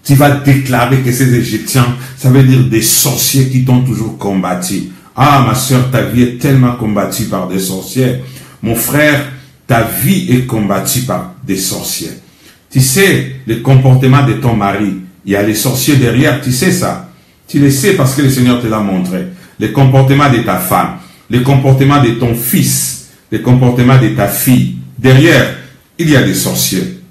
Tu vas déclarer que ces Égyptiens, ça veut dire des sorciers qui t'ont toujours combattu. Ah, ma soeur, ta vie est tellement combattue par des sorciers. Mon frère, ta vie est combattue par des sorciers. Tu sais, le comportement de ton mari, il y a les sorciers derrière, tu sais ça. Tu le sais parce que le Seigneur te l'a montré. Le comportement de ta femme, le comportement de ton fils, le comportement de ta fille. Derrière, il y a des sorciers.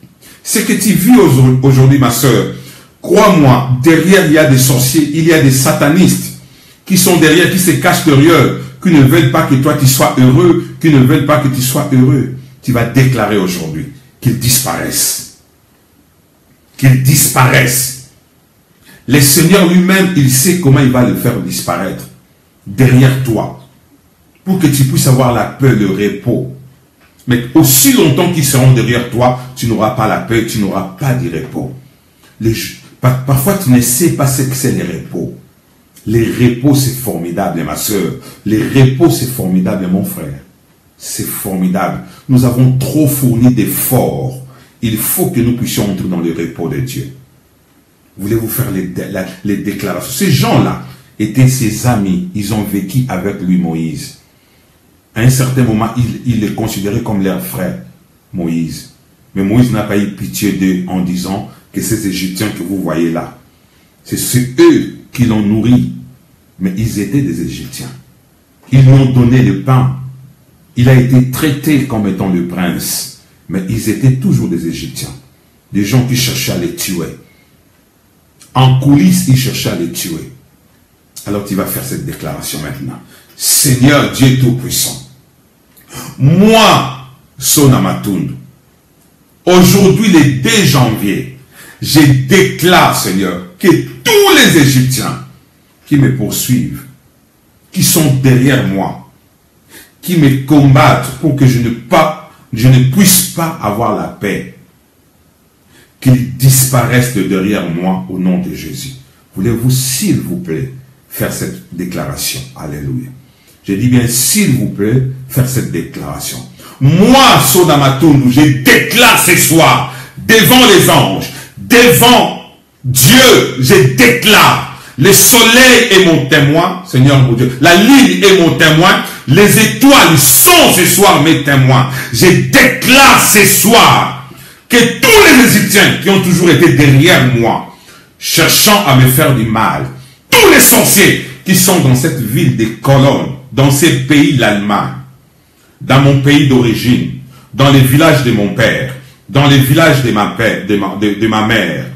Ce que tu vis aujourd'hui, ma soeur, crois-moi, derrière il y a des sorciers, il y a des satanistes qui sont derrière, qui se cachent derrière, qui ne veulent pas que toi tu sois heureux, qui ne veulent pas que tu sois heureux. Tu vas déclarer aujourd'hui qu'ils disparaissent. Qu'ils disparaissent. Le Seigneur lui-même, il sait comment il va le faire disparaître derrière toi, pour que tu puisses avoir la paix, le repos. Mais aussi longtemps qu'ils seront derrière toi, tu n'auras pas la paix, tu n'auras pas de repos. Parfois, tu ne sais pas ce que c'est les repos. Les repos, c'est formidable, ma soeur. Les repos, c'est formidable, mon frère. C'est formidable. Nous avons trop fourni d'efforts. Il faut que nous puissions entrer dans le repos de Dieu. Voulez-vous faire les déclarations? Ces gens-là étaient ses amis. Ils ont vécu avec lui, Moïse. À un certain moment, il les considérait comme leur frère, Moïse. Mais Moïse n'a pas eu pitié d'eux en disant que ces Égyptiens que vous voyez là, c'est eux qui l'ont nourri. Mais ils étaient des Égyptiens. Ils lui ont donné le pain. Il a été traité comme étant le prince. Mais ils étaient toujours des Égyptiens. Des gens qui cherchaient à les tuer. En coulisses, ils cherchaient à les tuer. Alors tu vas faire cette déclaration maintenant. Seigneur Dieu Tout-Puissant, moi, Sonamatundu, aujourd'hui le 2 janvier, je déclare, Seigneur, que tous les Égyptiens qui me poursuivent, qui sont derrière moi, qui me combattent pour que je ne puisse pas avoir la paix, qu'ils disparaissent de derrière moi au nom de Jésus. Voulez-vous, s'il vous plaît, faire cette déclaration? Alléluia. Je dis bien, s'il vous plaît, faire cette déclaration. Moi, Sonamatundu, je déclare ce soir, devant les anges, devant Dieu, je déclare, le soleil est mon témoin, Seigneur mon Dieu, la lune est mon témoin, les étoiles sont ce soir mes témoins. Je déclare ce soir que tous les Égyptiens qui ont toujours été derrière moi, cherchant à me faire du mal, tous les sorciers qui sont dans cette ville de Cologne, dans ces pays, l'Allemagne, dans mon pays d'origine, dans les villages de mon père, dans les villages de ma mère,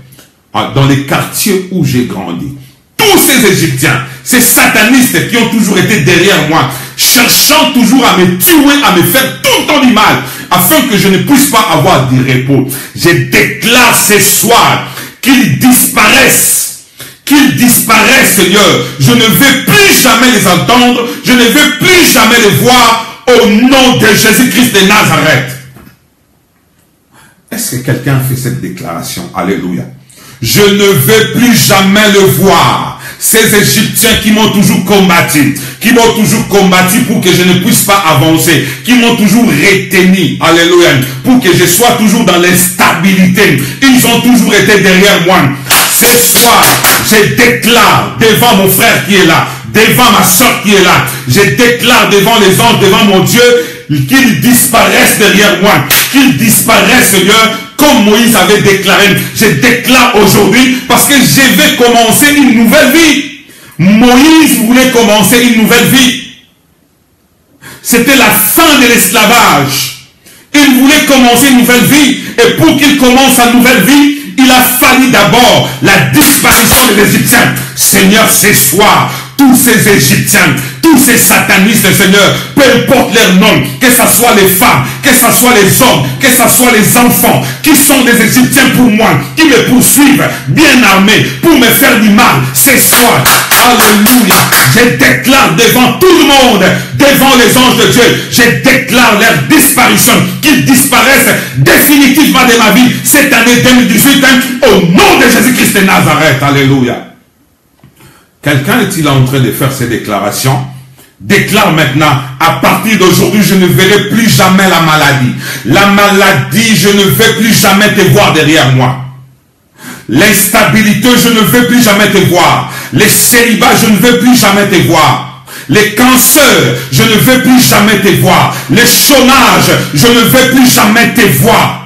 dans les quartiers où j'ai grandi. Tous ces Égyptiens, ces satanistes qui ont toujours été derrière moi, cherchant toujours à me tuer, à me faire tout le temps du mal, afin que je ne puisse pas avoir du repos. Je déclare ce soir qu'ils disparaissent. Qu'ils disparaissent, Seigneur. Je ne veux plus jamais les entendre. Je ne veux plus jamais les voir au nom de Jésus-Christ de Nazareth. Est-ce que quelqu'un fait cette déclaration? Alléluia. Je ne veux plus jamais le voir. Ces Égyptiens qui m'ont toujours combattu, pour que je ne puisse pas avancer, qui m'ont toujours retenu, alléluia, pour que je sois toujours dans l'instabilité. Ils ont toujours été derrière moi. Ce soir, je déclare devant mon frère qui est là, devant ma soeur qui est là, je déclare devant les anges, devant mon Dieu, qu'ils disparaissent derrière moi, qu'ils disparaissent, Seigneur, comme Moïse avait déclaré. Je déclare aujourd'hui parce que je vais commencer une nouvelle vie. Moïse voulait commencer une nouvelle vie. C'était la fin de l'esclavage. Il voulait commencer une nouvelle vie. Et pour qu'il commence sa nouvelle vie, il a fallu d'abord la disparition des Égyptiens. Seigneur, ce soir, tous ces Égyptiens, tous ces satanistes, Seigneur, peu importe leur nom, que ce soit les femmes, que ce soit les hommes, que ce soit les enfants, qui sont des Égyptiens pour moi, qui me poursuivent, bien armés, pour me faire du mal, ce soir, alléluia, je déclare devant tout le monde, devant les anges de Dieu, je déclare leur disparition, qu'ils disparaissent définitivement de ma vie, cette année 2018, au nom de Jésus-Christ de Nazareth, alléluia. Quelqu'un est-il en train de faire ces déclarations? Déclare maintenant, à partir d'aujourd'hui, je ne verrai plus jamais la maladie. La maladie, je ne vais plus jamais te voir derrière moi. L'instabilité, je ne veux plus jamais te voir. Les célibats, je ne veux plus jamais te voir. Les cancers, je ne veux plus jamais te voir. Les chômages, je ne veux plus jamais te voir.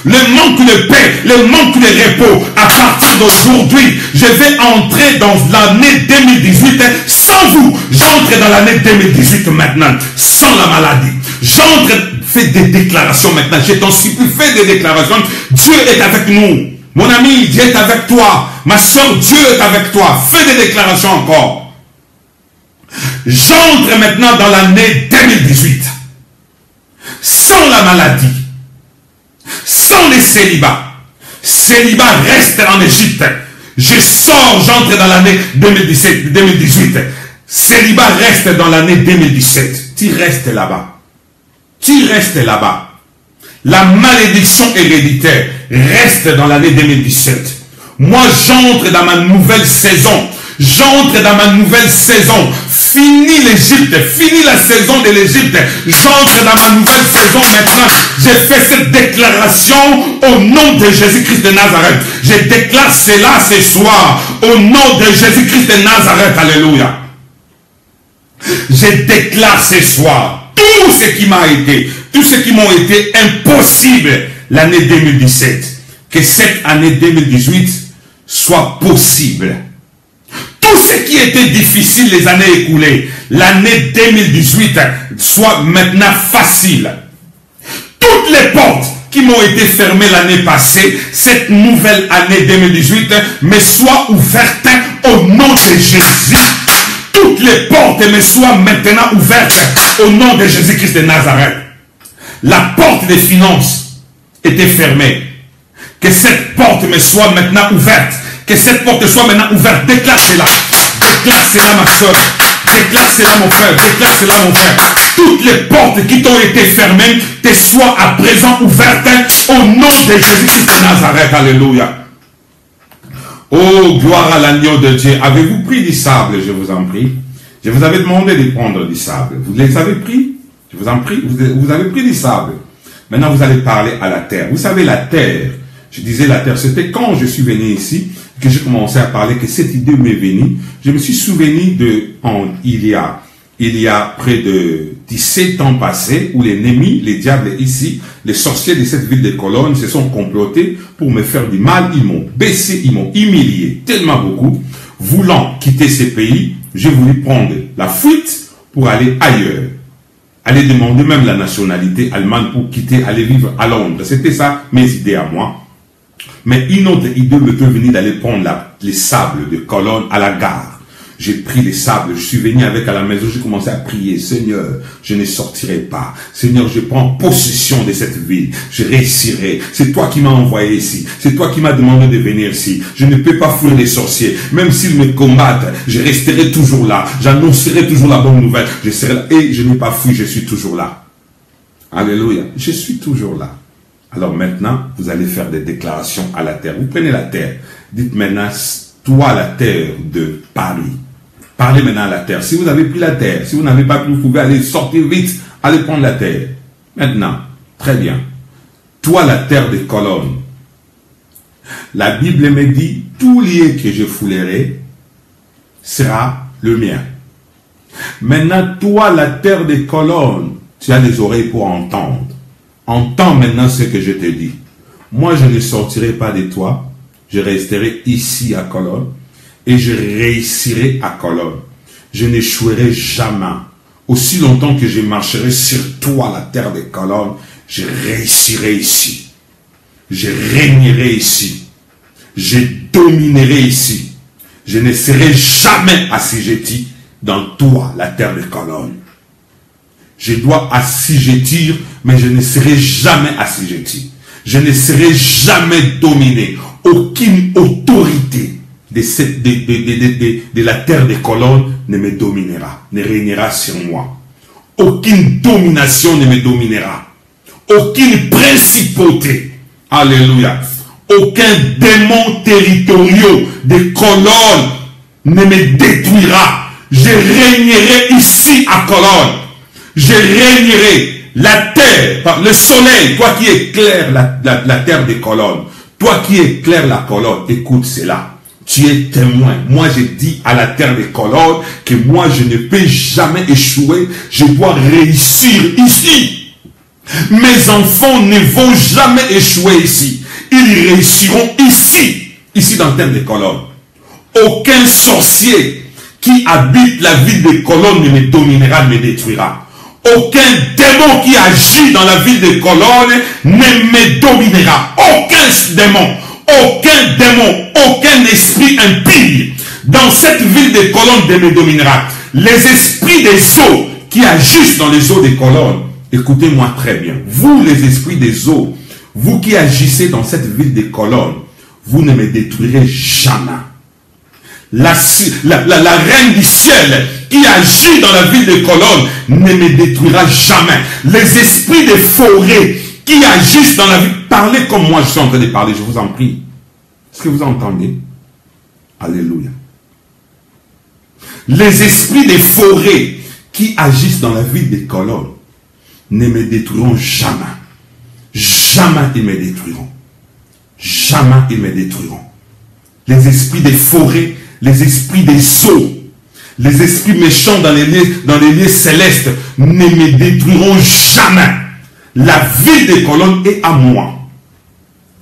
Le manque de paix, le manque de repos, à partir d'aujourd'hui, je vais entrer dans l'année 2018 sans vous. J'entre dans l'année 2018 maintenant, sans la maladie. J'entre, fais des déclarations maintenant. Je t'en supplie, fais des déclarations. Dieu est avec nous. Mon ami, Dieu est avec toi. Ma soeur, Dieu est avec toi. Fais des déclarations encore. J'entre maintenant dans l'année 2018 sans la maladie. Sans les célibats. Célibat reste en Égypte. Je sors, j'entre dans l'année 2018. Célibat reste dans l'année 2017. Tu restes là-bas. Tu restes là-bas. La malédiction héréditaire reste dans l'année 2017. Moi, j'entre dans ma nouvelle saison. J'entre dans ma nouvelle saison. Fini l'Égypte. Fini la saison de l'Égypte. J'entre dans ma nouvelle saison maintenant. J'ai fait cette déclaration au nom de Jésus-Christ de Nazareth. Je déclare cela ce soir. Au nom de Jésus-Christ de Nazareth. Alléluia. Je déclare ce soir tout ce qui m'a été, tout ce qui m'ont été impossible l'année 2017. Que cette année 2018 soit possible. Tout ce qui était difficile les années écoulées, l'année 2018 soit maintenant facile. Toutes les portes qui m'ont été fermées l'année passée, cette nouvelle année 2018 me soient ouvertes au nom de Jésus. Toutes les portes me soient maintenant ouvertes au nom de Jésus-Christ de Nazareth. La porte des finances était fermée. Que cette porte me soit maintenant ouverte. Que cette porte soit maintenant ouverte. Déclare cela. Déclare cela, ma soeur. Déclare cela, mon frère. Déclare cela, mon frère. Toutes les portes qui t'ont été fermées te soient à présent ouvertes au nom de Jésus-Christ de Nazareth. Alléluia. Oh, gloire à l'agneau de Dieu. Avez-vous pris du sable, je vous en prie? Je vous avais demandé de prendre du sable. Vous les avez pris? Je vous en prie. Vous avez pris du sable. Maintenant, vous allez parler à la terre. Vous savez, la terre, je disais la terre, c'était quand je suis venu ici que j'ai commencé à parler, que cette idée m'est venue. Je me suis souvenu il y a près de 17 ans passés, où les ennemis, les diables ici, les sorciers de cette ville de Cologne se sont complotés pour me faire du mal. Ils m'ont baissé, ils m'ont humilié tellement beaucoup. Voulant quitter ces pays, j'ai voulu prendre la fuite pour aller ailleurs. Aller demander même la nationalité allemande pour quitter, aller vivre à Londres. C'était ça mes idées à moi. Mais une autre idée me peut venir d'aller prendre les sables de Cologne à la gare. J'ai pris les sables, je suis venu avec à la maison, j'ai commencé à prier. Seigneur, je ne sortirai pas. Seigneur, je prends possession de cette ville. Je réussirai. C'est toi qui m'as envoyé ici. C'est toi qui m'as demandé de venir ici. Je ne peux pas fuir les sorciers. Même s'ils me combattent, je resterai toujours là. J'annoncerai toujours la bonne nouvelle. Je serai là. Et je n'ai pas fui, je suis toujours là. Alléluia. Je suis toujours là. Alors maintenant, vous allez faire des déclarations à la terre. Vous prenez la terre. Dites maintenant, toi la terre de Paris. Parlez maintenant à la terre. Si vous avez pris la terre, si vous n'avez pas pris, vous pouvez aller sortir vite, aller prendre la terre. Maintenant, très bien. Toi la terre de Cologne. La Bible me dit, tout lieu que je foulerai sera le mien. Maintenant, toi la terre de Cologne, tu as des oreilles pour entendre. Entends maintenant ce que je te dis. Moi, je ne sortirai pas de toi. Je resterai ici à Cologne. Et je réussirai à Cologne. Je n'échouerai jamais. Aussi longtemps que je marcherai sur toi, la terre de Cologne, je réussirai ici. Je régnerai ici. Je dominerai ici. Je ne serai jamais assujetti dans toi la terre des colonnes. Je dois assujettir, mais je ne serai jamais assujetti. Je ne serai jamais dominé. Aucune autorité de la terre des colonnes ne me dominera, ne régnera sur moi. Aucune domination ne me dominera. Aucune principauté. Alléluia. Aucun démon territorial des colonnes ne me détruira. Je régnerai ici à Colonne. Je régnerai la terre, le soleil, toi qui éclaires la terre des colonnes. Toi qui éclaires la colonne, écoute cela. Tu es témoin. Moi, je dis à la terre des colonnes que moi, je ne peux jamais échouer. Je dois réussir ici. Mes enfants ne vont jamais échouer ici. Ils réussiront ici. Ici dans la terre des colonnes. Aucun sorcier qui habite la ville des colonnes ne me dominera, ne me détruira. Aucun démon qui agit dans la ville des colonnes ne me dominera. Aucun démon. Aucun démon, aucun esprit impie dans cette ville des colonnes ne me dominera. Les esprits des eaux qui agissent dans les eaux des colonnes, écoutez-moi très bien. Vous, les esprits des eaux, vous qui agissez dans cette ville des colonnes, vous ne me détruirez jamais. La reine du ciel qui agit dans la ville des colonnes ne me détruira jamais. Les esprits des forêts qui agissent dans la ville, parlez comme moi je suis en train de parler, je vous en prie. Est-ce que vous entendez? Alléluia. Les esprits des forêts qui agissent dans la ville des colonnes ne me détruiront jamais. Jamais ils me détruiront. Jamais ils me détruiront. Les esprits des forêts, les esprits des eaux, les esprits méchants dans les lieux célestes ne me détruiront jamais. La ville des colonnes est à moi.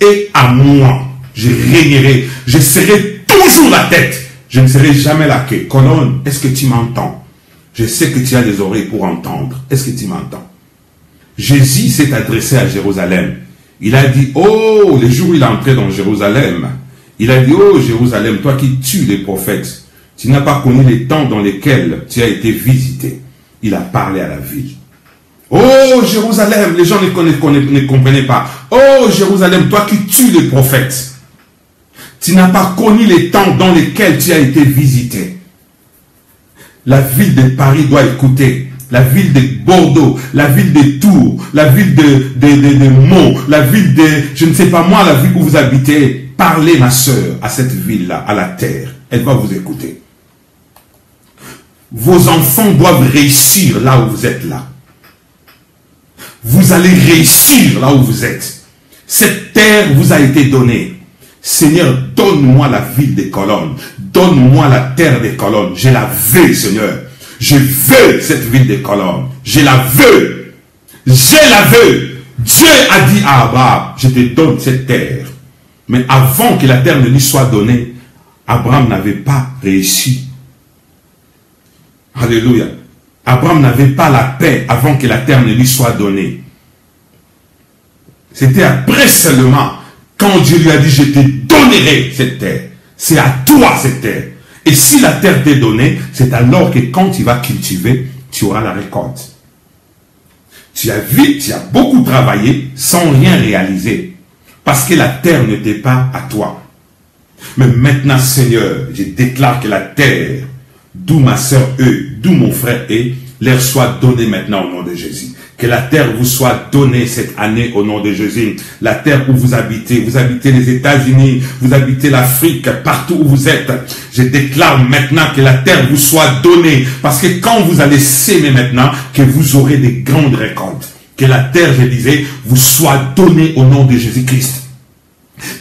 Et à moi. Je régnerai. Je serai toujours la tête. Je ne serai jamais la queue. Colonne, est-ce que tu m'entends? Je sais que tu as les oreilles pour entendre. Est-ce que tu m'entends? Jésus s'est adressé à Jérusalem. Il a dit, oh, le jour où il est entré dans Jérusalem, il a dit, oh Jérusalem, toi qui tues les prophètes, tu n'as pas connu les temps dans lesquels tu as été visité. Il a parlé à la ville. Oh Jérusalem, les gens ne comprenaient pas. Oh Jérusalem, toi qui tues les prophètes, tu n'as pas connu les temps dans lesquels tu as été visité. La ville de Paris doit écouter. La ville de Bordeaux, la ville de Tours, la ville de Meaux, la ville de, je ne sais pas moi, la ville où vous habitez. Parlez, ma soeur, à cette ville-là, à la terre. Elle va vous écouter. Vos enfants doivent réussir là où vous êtes là. Vous allez réussir là où vous êtes. Cette terre vous a été donnée. Seigneur, donne-moi la ville des colonnes. Donne-moi la terre des colonnes. Je la veux, Seigneur. Je veux cette ville des colonnes. Je la veux. Je la veux. Dieu a dit à Abraham, je te donne cette terre. Mais avant que la terre ne lui soit donnée, Abraham n'avait pas réussi. Alléluia. Abraham n'avait pas la paix avant que la terre ne lui soit donnée. C'était après seulement, quand Dieu lui a dit, je te donnerai cette terre. C'est à toi cette terre. Et si la terre t'est donnée, c'est alors que quand tu vas cultiver, tu auras la récolte. Tu as vu, tu as beaucoup travaillé sans rien réaliser. Parce que la terre n'était pas à toi. Mais maintenant, Seigneur, je déclare que la terre, d'où ma soeur d'où mon frère leur soit donnée maintenant au nom de Jésus. Que la terre vous soit donnée cette année au nom de Jésus. La terre où vous habitez les États-Unis, vous habitez l'Afrique, partout où vous êtes. Je déclare maintenant que la terre vous soit donnée. Parce que quand vous allez s'aimer maintenant, que vous aurez des grandes récoltes. Que la terre, je disais, vous soit donnée au nom de Jésus-Christ.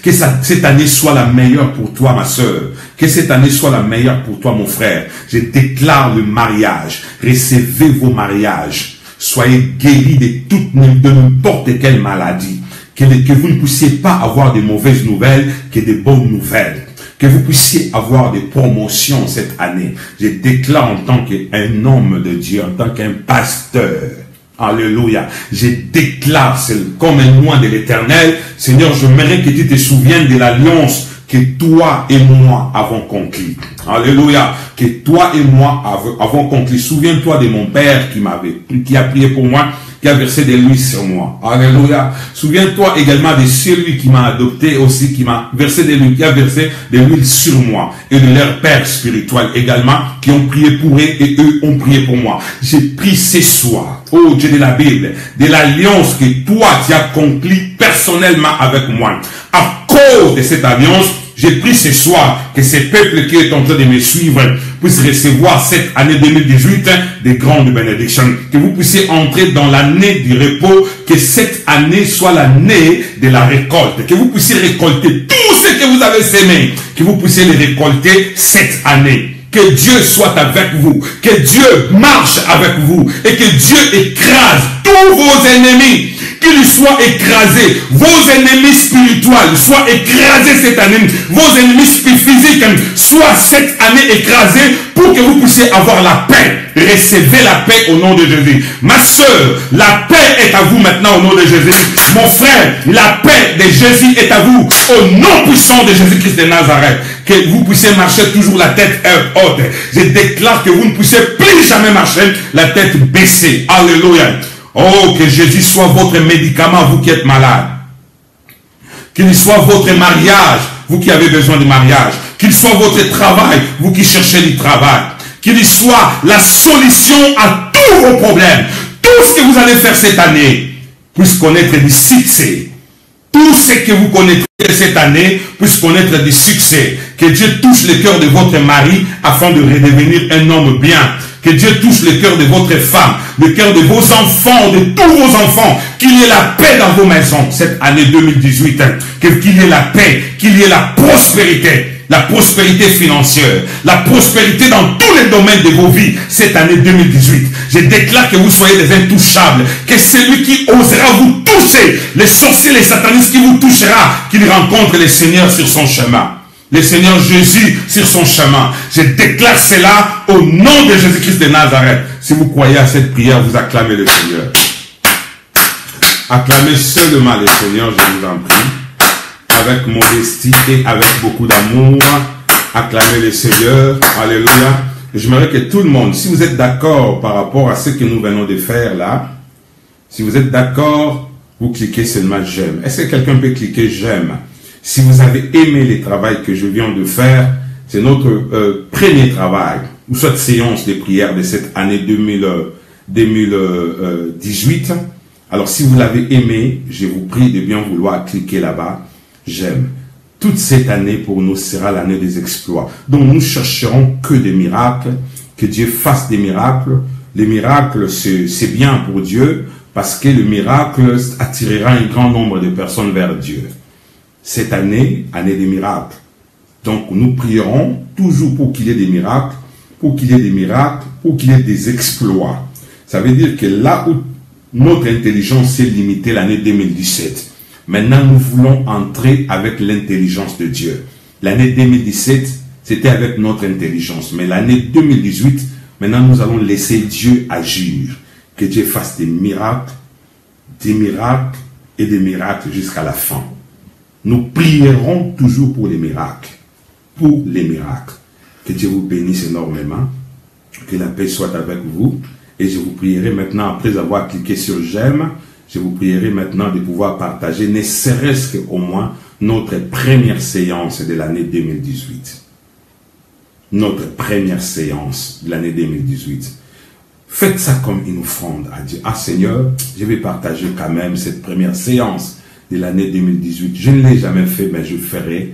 Que cette année soit la meilleure pour toi, ma soeur. Que cette année soit la meilleure pour toi, mon frère. Je déclare le mariage. Recevez vos mariages. Soyez guéris de n'importe quelle maladie. Que vous ne puissiez pas avoir de mauvaises nouvelles, que de bonnes nouvelles. Que vous puissiez avoir des promotions cette année. Je déclare en tant qu'un homme de Dieu, en tant qu'un pasteur. Alléluia. Je déclare comme un loin de l'Éternel. Seigneur, j'aimerais que tu te souviennes de l'alliance que toi et moi avons conclu. Alléluia. Que toi et moi avons conclu. Souviens-toi de mon père qui a prié pour moi, qui a versé de l'huile sur moi. Alléluia. Souviens-toi également de celui qui m'a adopté aussi, qui m'a versé de l'huile, qui a versé de l'huile sur moi. Et de leur père spirituel également, qui ont prié pour eux et eux ont prié pour moi. J'ai pris ce soir, oh Dieu de la Bible, de l'alliance que toi tu as conclue personnellement avec moi. À cause de cette alliance, j'ai pris ce soir que ce peuple qui est en train de me suivre puisse recevoir cette année 2018 des grandes bénédictions. Que vous puissiez entrer dans l'année du repos, que cette année soit l'année de la récolte. Que vous puissiez récolter tout ce que vous avez sémé. Que vous puissiez les récolter cette année. Que Dieu soit avec vous. Que Dieu marche avec vous. Et que Dieu écrase tous vos ennemis. Qu'ils soient écrasés. Vos ennemis spirituels soient écrasés cette année. Vos ennemis physiques soient cette année écrasés pour que vous puissiez avoir la paix. Recevez la paix au nom de Jésus. Ma soeur, la paix est à vous maintenant au nom de Jésus. Mon frère, la paix de Jésus est à vous au nom puissant de Jésus-Christ de Nazareth. Que vous puissiez marcher toujours la tête haute. Je déclare que vous ne puissiez plus jamais marcher la tête baissée. Alléluia. Oh, que Jésus soit votre médicament, vous qui êtes malade. Qu'il soit votre mariage, vous qui avez besoin de mariage. Qu'il soit votre travail, vous qui cherchez du travail. Qu'il soit la solution à tous vos problèmes. Tout ce que vous allez faire cette année puisse connaître du succès. Tout ce que vous connaîtrez cette année puisse connaître du succès. Que Dieu touche le cœur de votre mari afin de redevenir un homme bien. Que Dieu touche le cœur de votre femme, le cœur de vos enfants, de tous vos enfants. Qu'il y ait la paix dans vos maisons cette année 2018. Qu'il y ait la paix, qu'il y ait la prospérité. La prospérité financière, la prospérité dans tous les domaines de vos vies cette année 2018. Je déclare que vous soyez des intouchables, que celui qui osera vous toucher, les sorciers, les satanistes qui vous touchera, qu'il rencontre le Seigneur sur son chemin. Le Seigneur Jésus sur son chemin. Je déclare cela au nom de Jésus-Christ de Nazareth. Si vous croyez à cette prière, vous acclamez le Seigneur. Acclamez seulement le Seigneur, je vous en prie. Avec modestie et avec beaucoup d'amour, acclamez le Seigneur. Alléluia. J'aimerais que tout le monde, si vous êtes d'accord par rapport à ce que nous venons de faire là, si vous êtes d'accord, vous cliquez seulement j'aime. Est-ce que quelqu'un peut cliquer j'aime? Si vous avez aimé le travail que je viens de faire, c'est notre premier travail, ou cette séance de prière de cette année 2018. Alors si vous l'avez aimé, je vous prie de bien vouloir cliquer là-bas. J'aime. Toute cette année pour nous sera l'année des exploits. Donc nous chercherons que des miracles, que Dieu fasse des miracles. Les miracles, c'est bien pour Dieu parce que le miracle attirera un grand nombre de personnes vers Dieu. Cette année, année des miracles. Donc nous prierons toujours pour qu'il y ait des miracles, pour qu'il y ait des miracles, pour qu'il y ait des exploits. Ça veut dire que là où notre intelligence s'est limitée l'année 2017, maintenant, nous voulons entrer avec l'intelligence de Dieu. L'année 2017, c'était avec notre intelligence. Mais l'année 2018, maintenant, nous allons laisser Dieu agir. Que Dieu fasse des miracles et des miracles jusqu'à la fin. Nous prierons toujours pour les miracles. Pour les miracles. Que Dieu vous bénisse énormément. Que la paix soit avec vous. Et je vous prierai maintenant, après avoir cliqué sur j'aime, je vous prierai maintenant de pouvoir partager, ne serait-ce qu'au moins, notre première séance de l'année 2018. Notre première séance de l'année 2018. Faites ça comme une offrande à Dieu. Ah Seigneur, je vais partager quand même cette première séance de l'année 2018. Je ne l'ai jamais fait, mais je ferai.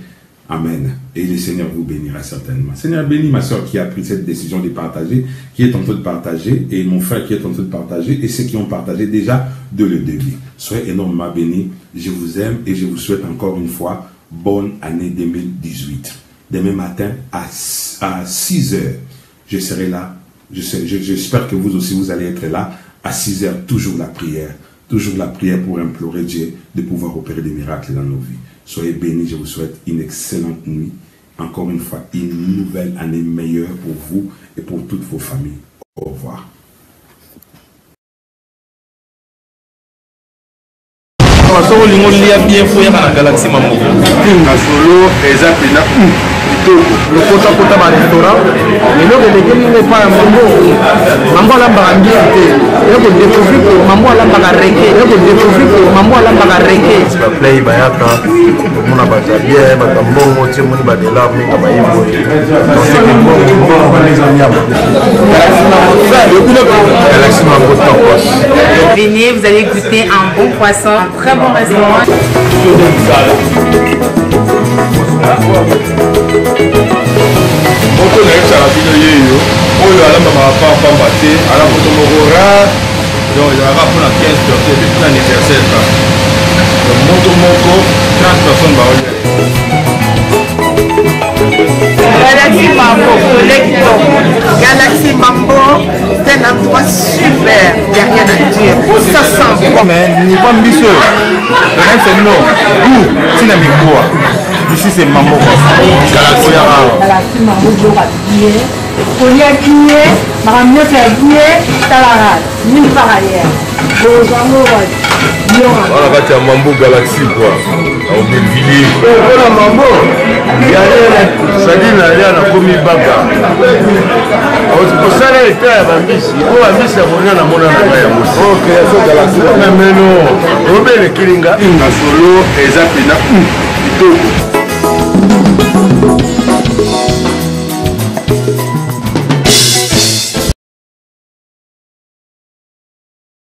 Amen. Et le Seigneur vous bénira certainement. Seigneur, bénis ma soeur qui a pris cette décision de partager, qui est en train de partager, et mon frère qui est en train de partager, et ceux qui ont partagé déjà de le début. Soyez énormément bénis. Je vous aime et je vous souhaite encore une fois bonne année 2018. Demain matin à 6 heures, je serai là. J'espère que vous aussi, vous allez être là. À 6 heures, toujours la prière. Toujours la prière pour implorer Dieu de pouvoir opérer des miracles dans nos vies. Soyez bénis, je vous souhaite une excellente nuit. Encore une fois, une nouvelle année meilleure pour vous et pour toutes vos familles. Au revoir. Solinga on lia bien fouillé dans la galaxie Mambo. Na solo exact na Le kota ma restaurant et donc les gens n'est pas Mambo la barangé et que découvrir que Mambo la bagareke et que découvrir que Mambo la bagareke ba play bayaka mon abaza bien ba tambongo ti mon ba de la minga ba yebo donc c'est que bon les amis Galaxy Mambo Topos. Venez, vous allez goûter un bon poisson, un très bon restaurant. Moto na yebisa na bino yeyo oyo alambaka pamba te ala moto moko rare donc ezalaka mpona 15 personnes epi mpona anniversaire kaka donc moto moko 30 personnes baolia Galaxy Mambo, Galaxy Mambo, c'est un endroit super, il n'y a rien à dire. Ça sent bon. mais ni pas ambitieux donc c'est non goût tina mikoa ici c'est Mambo Galaxy Mambo Dioga bien, Kolia bien, Maramio c'est bien, Talara, nulle part ailleurs. Voilà, quand tu as Mambo Galaxy quoi, au Bellevilliers. Voilà Mambo, ça dit là, il y a commis baga. Au salaire était à Bambisi, au Bambisi a monné à mon amour. Ok, c'est Galaxy. Mais non, au Belle Kilinga, na solo, Ezapina, Itoko.